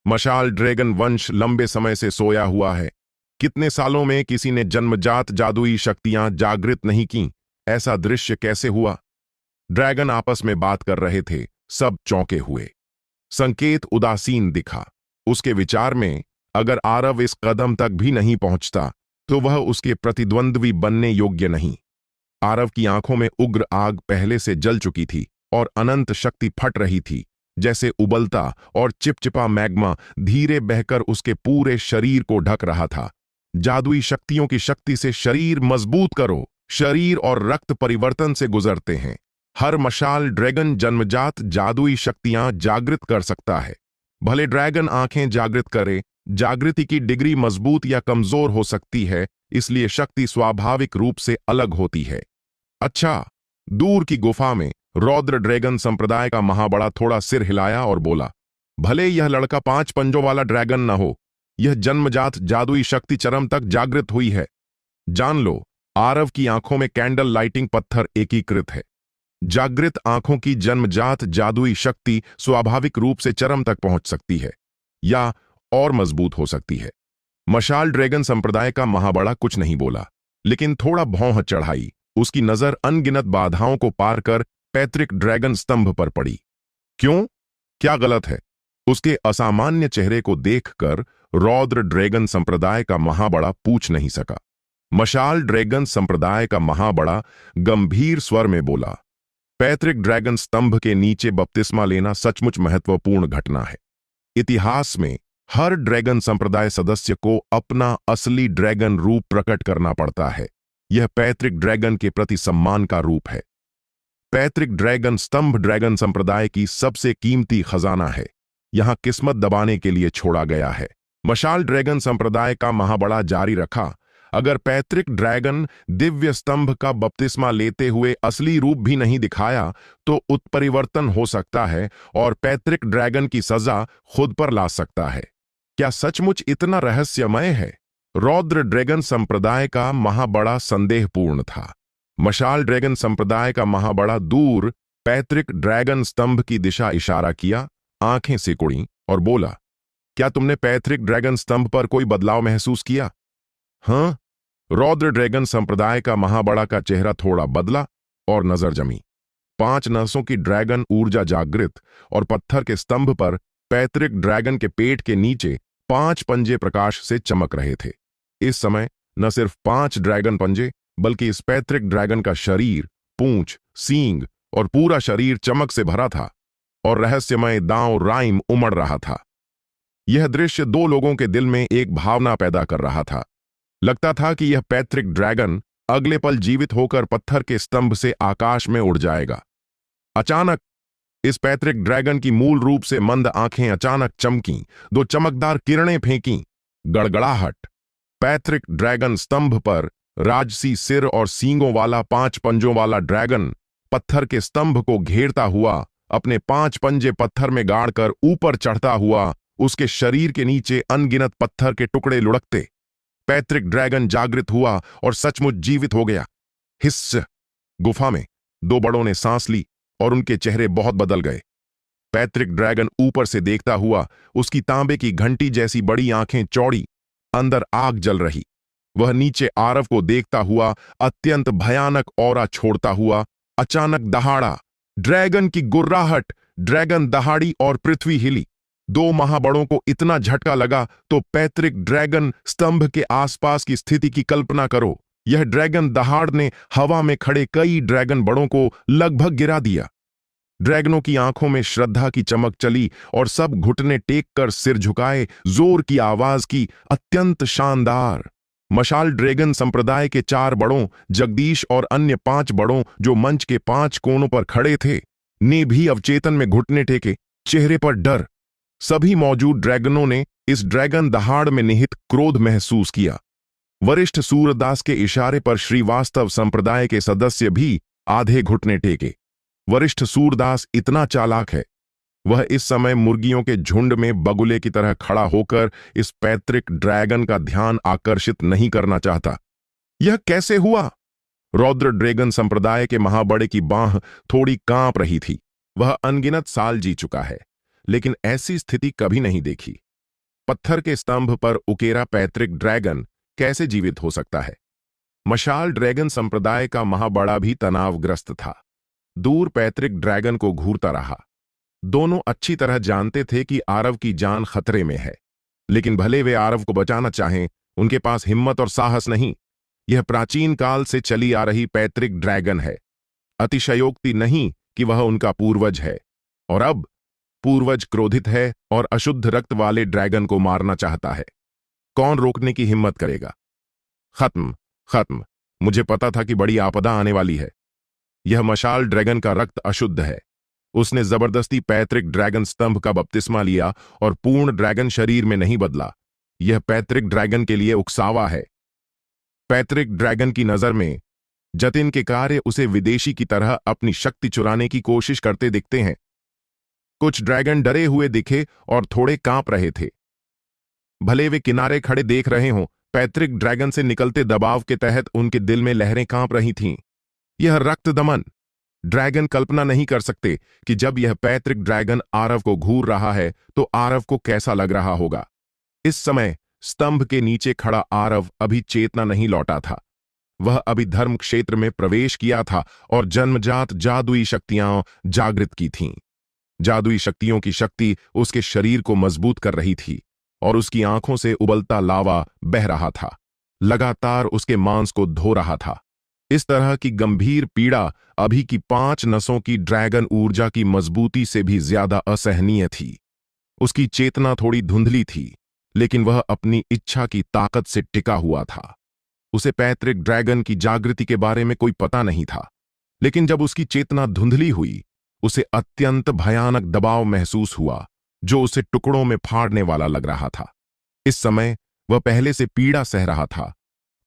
मशाल ड्रैगन वंश लंबे समय से सोया हुआ है। कितने सालों में किसी ने जन्मजात जादुई शक्तियां जागृत नहीं की? ऐसा दृश्य कैसे हुआ? ड्रैगन आपस में बात कर रहे थे। सब चौंके हुए। संकेत उदासीन दिखा। उसके विचार में अगर आरव इस कदम तक भी नहीं पहुंचता तो वह उसके प्रतिद्वंद्वी बनने योग्य नहीं। आरव की आंखों में उग्र आग पहले से जल चुकी थी और अनंत शक्ति फट रही थी। जैसे उबलता और चिपचिपा मैग्मा धीरे बहकर उसके पूरे शरीर को ढक रहा था। जादुई शक्तियों की शक्ति से शरीर मजबूत करो। शरीर और रक्त परिवर्तन से गुजरते हैं। हर मशाल ड्रैगन जन्मजात जादुई शक्तियां जागृत कर सकता है। भले ड्रैगन आंखें जागृत करे, जागृति की डिग्री मजबूत या कमजोर हो सकती है, इसलिए शक्ति स्वाभाविक रूप से अलग होती है। अच्छा, दूर की गुफा में रौद्र ड्रैगन संप्रदाय का महाबड़ा थोड़ा सिर हिलाया और बोला, भले यह लड़का 5 पंजों वाला ड्रैगन न हो, यह जन्मजात जादुई शक्ति चरम तक जागृत हुई है। जान लो, आरव की आंखों में कैंडल लाइटिंग पत्थर एकीकृत है। जागृत आंखों की जन्मजात जादुई शक्ति स्वाभाविक रूप से चरम तक पहुंच सकती है या और मजबूत हो सकती है। मशाल ड्रैगन संप्रदाय का महाबड़ा कुछ नहीं बोला, लेकिन थोड़ा भौं चढ़ाई। उसकी नजर अनगिनत बाधाओं को पार कर पैतृक ड्रैगन स्तंभ पर पड़ी। क्यों? क्या गलत है? उसके असामान्य चेहरे को देखकर रौद्र ड्रैगन संप्रदाय का महाबड़ा पूछ नहीं सका। मशाल ड्रैगन संप्रदाय का महाबड़ा गंभीर स्वर में बोला, पैतृक ड्रैगन स्तंभ के नीचे बपतिस्मा लेना सचमुच महत्वपूर्ण घटना है। इतिहास में हर ड्रैगन संप्रदाय सदस्य को अपना असली ड्रैगन रूप प्रकट करना पड़ता है। यह पैतृक ड्रैगन के प्रति सम्मान का रूप है। पैतृक ड्रैगन स्तंभ ड्रैगन संप्रदाय की सबसे कीमती खजाना है। यहां किस्मत दबाने के लिए छोड़ा गया है। मशाल ड्रैगन संप्रदाय का महाबड़ा जारी रखा, अगर पैतृक ड्रैगन दिव्य स्तंभ का बपतिस्मा लेते हुए असली रूप भी नहीं दिखाया तो उत्परिवर्तन हो सकता है और पैतृक ड्रैगन की सजा खुद पर ला सकता है। क्या सचमुच इतना रहस्यमय है? रौद्र ड्रैगन संप्रदाय का महाबड़ा संदेहपूर्ण था। मशाल ड्रैगन संप्रदाय का महाबड़ा दूर पैतृक ड्रैगन स्तंभ की दिशा इशारा किया, आंखें सिकुड़ीं और बोला, क्या तुमने पैतृक ड्रैगन स्तंभ पर कोई बदलाव महसूस किया? हाँ। रौद्र ड्रैगन संप्रदाय का महाबड़ा का चेहरा थोड़ा बदला और नजर जमी। 5 नसों की ड्रैगन ऊर्जा जागृत और पत्थर के स्तंभ पर पैतृक ड्रैगन के पेट के नीचे 5 पंजे प्रकाश से चमक रहे थे। इस समय न सिर्फ 5 ड्रैगन पंजे, बल्कि इस पैतृक ड्रैगन का शरीर, पूंछ, सींग और पूरा शरीर चमक से भरा था और रहस्यमय दांव राइम उमड़ रहा था। यह दृश्य 2 लोगों के दिल में एक भावना पैदा कर रहा था। लगता था कि यह पैतृक ड्रैगन अगले पल जीवित होकर पत्थर के स्तंभ से आकाश में उड़ जाएगा। अचानक इस पैतृक ड्रैगन की मूल रूप से मंद आंखें अचानक चमकीं, दो चमकदार किरणें फेंकीं। गड़गड़ाहट। पैतृक ड्रैगन स्तंभ पर राजसी सिर और सींगों वाला 5 पंजों वाला ड्रैगन पत्थर के स्तंभ को घेरता हुआ अपने 5 पंजे पत्थर में गाड़कर ऊपर चढ़ता हुआ उसके शरीर के नीचे अनगिनत पत्थर के टुकड़े लुढ़कते। पैतृक ड्रैगन जागृत हुआ और सचमुच जीवित हो गया। हिस्स। गुफा में 2 बड़ों ने सांस ली और उनके चेहरे बहुत बदल गए। पैतृक ड्रैगन ऊपर से देखता हुआ, उसकी तांबे की घंटी जैसी बड़ी आंखें चौड़ी, अंदर आग जल रही। वह नीचे आरव को देखता हुआ अत्यंत भयानक ऑरा छोड़ता हुआ अचानक दहाड़ा। ड्रैगन की गुर्राहट। ड्रैगन दहाड़ी और पृथ्वी हिली। 2 महाबड़ों को इतना झटका लगा तो पैतृक ड्रैगन स्तंभ के आसपास की स्थिति की कल्पना करो। यह ड्रैगन दहाड़ ने हवा में खड़े कई ड्रैगन बड़ों को लगभग गिरा दिया। ड्रैगनों की आंखों में श्रद्धा की चमक चली और सब घुटने टेक कर सिर झुकाए, जोर की आवाज की, अत्यंत शानदार। मशाल ड्रैगन संप्रदाय के 4 बड़ों, जगदीश और अन्य 5 बड़ों जो मंच के 5 कोनों पर खड़े थे, ने भी अवचेतन में घुटने टेके, चेहरे पर डर। सभी मौजूद ड्रैगनों ने इस ड्रैगन दहाड़ में निहित क्रोध महसूस किया। वरिष्ठ सूरदास के इशारे पर श्रीवास्तव संप्रदाय के सदस्य भी आधे घुटने टेके। वरिष्ठ सूरदास इतना चालाक है, वह इस समय मुर्गियों के झुंड में बगुले की तरह खड़ा होकर इस पैतृक ड्रैगन का ध्यान आकर्षित नहीं करना चाहता। यह कैसे हुआ? रौद्र ड्रैगन संप्रदाय के महाबड़े की बांह थोड़ी कांप रही थी। वह अनगिनत साल जी चुका है, लेकिन ऐसी स्थिति कभी नहीं देखी। पत्थर के स्तंभ पर उकेरा पैतृक ड्रैगन कैसे जीवित हो सकता है? मशाल ड्रैगन संप्रदाय का महाबड़ा भी तनावग्रस्त था। दूर पैतृक ड्रैगन को घूरता रहा। दोनों अच्छी तरह जानते थे कि आरव की जान खतरे में है, लेकिन भले वे आरव को बचाना चाहें, उनके पास हिम्मत और साहस नहीं। यह प्राचीन काल से चली आ रही पैतृक ड्रैगन है। अतिशयोक्ति नहीं कि वह उनका पूर्वज है, और अब पूर्वज क्रोधित है और अशुद्ध रक्त वाले ड्रैगन को मारना चाहता है। कौन रोकने की हिम्मत करेगा? खत्म, खत्म। मुझे पता था कि बड़ी आपदा आने वाली है। यह मशाल ड्रैगन का रक्त अशुद्ध है। उसने जबरदस्ती पैतृक ड्रैगन स्तंभ का बपतिस्मा लिया और पूर्ण ड्रैगन शरीर में नहीं बदला। यह पैतृक ड्रैगन के लिए उकसावा है। पैतृक ड्रैगन की नजर में जतिन के कार्य उसे विदेशी की तरह अपनी शक्ति चुराने की कोशिश करते दिखते हैं। कुछ ड्रैगन डरे हुए दिखे और थोड़े कांप रहे थे। भले वे किनारे खड़े देख रहे हों, पैतृक ड्रैगन से निकलते दबाव के तहत उनके दिल में लहरें कांप रही थीं। यह रक्त दमन। ड्रैगन कल्पना नहीं कर सकते कि जब यह पैतृक ड्रैगन आरव को घूर रहा है तो आरव को कैसा लग रहा होगा। इस समय स्तंभ के नीचे खड़ा आरव अभी चेतना नहीं लौटा था। वह अभी धर्म क्षेत्र में प्रवेश किया था और जन्मजात जादुई शक्तियां जागृत की थीं। जादुई शक्तियों की शक्ति उसके शरीर को मजबूत कर रही थी और उसकी आंखों से उबलता लावा बह रहा था, लगातार उसके मांस को धो रहा था। इस तरह की गंभीर पीड़ा अभी की 5 नसों की ड्रैगन ऊर्जा की मजबूती से भी ज्यादा असहनीय थी। उसकी चेतना थोड़ी धुंधली थी, लेकिन वह अपनी इच्छा की ताकत से टिका हुआ था। उसे पैतृक ड्रैगन की जागृति के बारे में कोई पता नहीं था, लेकिन जब उसकी चेतना धुंधली हुई, उसे अत्यंत भयानक दबाव महसूस हुआ जो उसे टुकड़ों में फाड़ने वाला लग रहा था। इस समय वह पहले से पीड़ा सह रहा था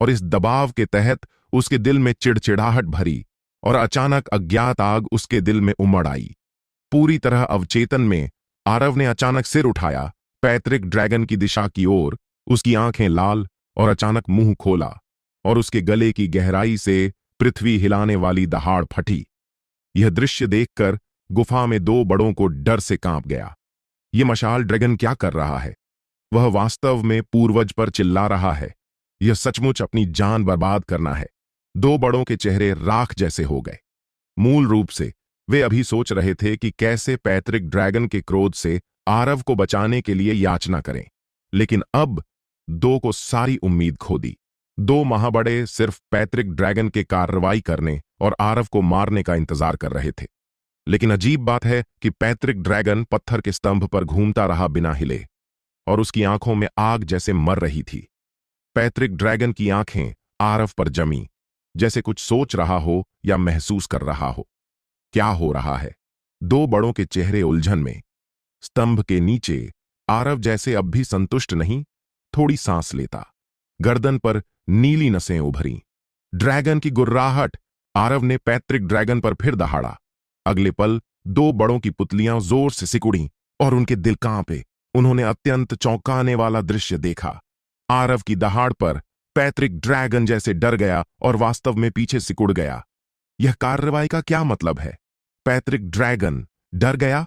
और इस दबाव के तहत उसके दिल में चिड़चिड़ाहट भरी और अचानक अज्ञात आग उसके दिल में उमड़ आई। पूरी तरह अवचेतन में आरव ने अचानक सिर उठाया पैतृक ड्रैगन की दिशा की ओर। उसकी आंखें लाल और अचानक मुंह खोला और उसके गले की गहराई से पृथ्वी हिलाने वाली दहाड़ फटी। यह दृश्य देखकर गुफा में 2 बड़ों को डर से कांप गया। यह मशाल ड्रैगन क्या कर रहा है? वह वास्तव में पूर्वज पर चिल्ला रहा है। यह सचमुच अपनी जान बर्बाद करना है। 2 बड़ों के चेहरे राख जैसे हो गए। मूल रूप से वे अभी सोच रहे थे कि कैसे पैतृक ड्रैगन के क्रोध से आरव को बचाने के लिए याचना करें, लेकिन अब 2 को सारी उम्मीद खो दी। 2 महाबड़े सिर्फ पैतृक ड्रैगन के कार्रवाई करने और आरव को मारने का इंतजार कर रहे थे। लेकिन अजीब बात है कि पैतृक ड्रैगन पत्थर के स्तंभ पर घूमता रहा बिना हिले और उसकी आंखों में आग जैसे मर रही थी। पैतृक ड्रैगन की आंखें आरव पर जमी जैसे कुछ सोच रहा हो या महसूस कर रहा हो। क्या हो रहा है? दो बड़ों के चेहरे उलझन में। स्तंभ के नीचे आरव जैसे अब भी संतुष्ट नहीं, थोड़ी सांस लेता। गर्दन पर नीली नसें उभरी। ड्रैगन की गुर्राहट। आरव ने पैतृक ड्रैगन पर फिर दहाड़ा। अगले पल दो बड़ों की पुतलियां जोर से सिकुड़ी और उनके दिल कांपे। उन्होंने अत्यंत चौंकाने वाला दृश्य देखा। आरव की दहाड़ पर पैतृक ड्रैगन जैसे डर गया और वास्तव में पीछे सिकुड़ गया। यह कार्रवाई का क्या मतलब है? पैतृक ड्रैगन डर गया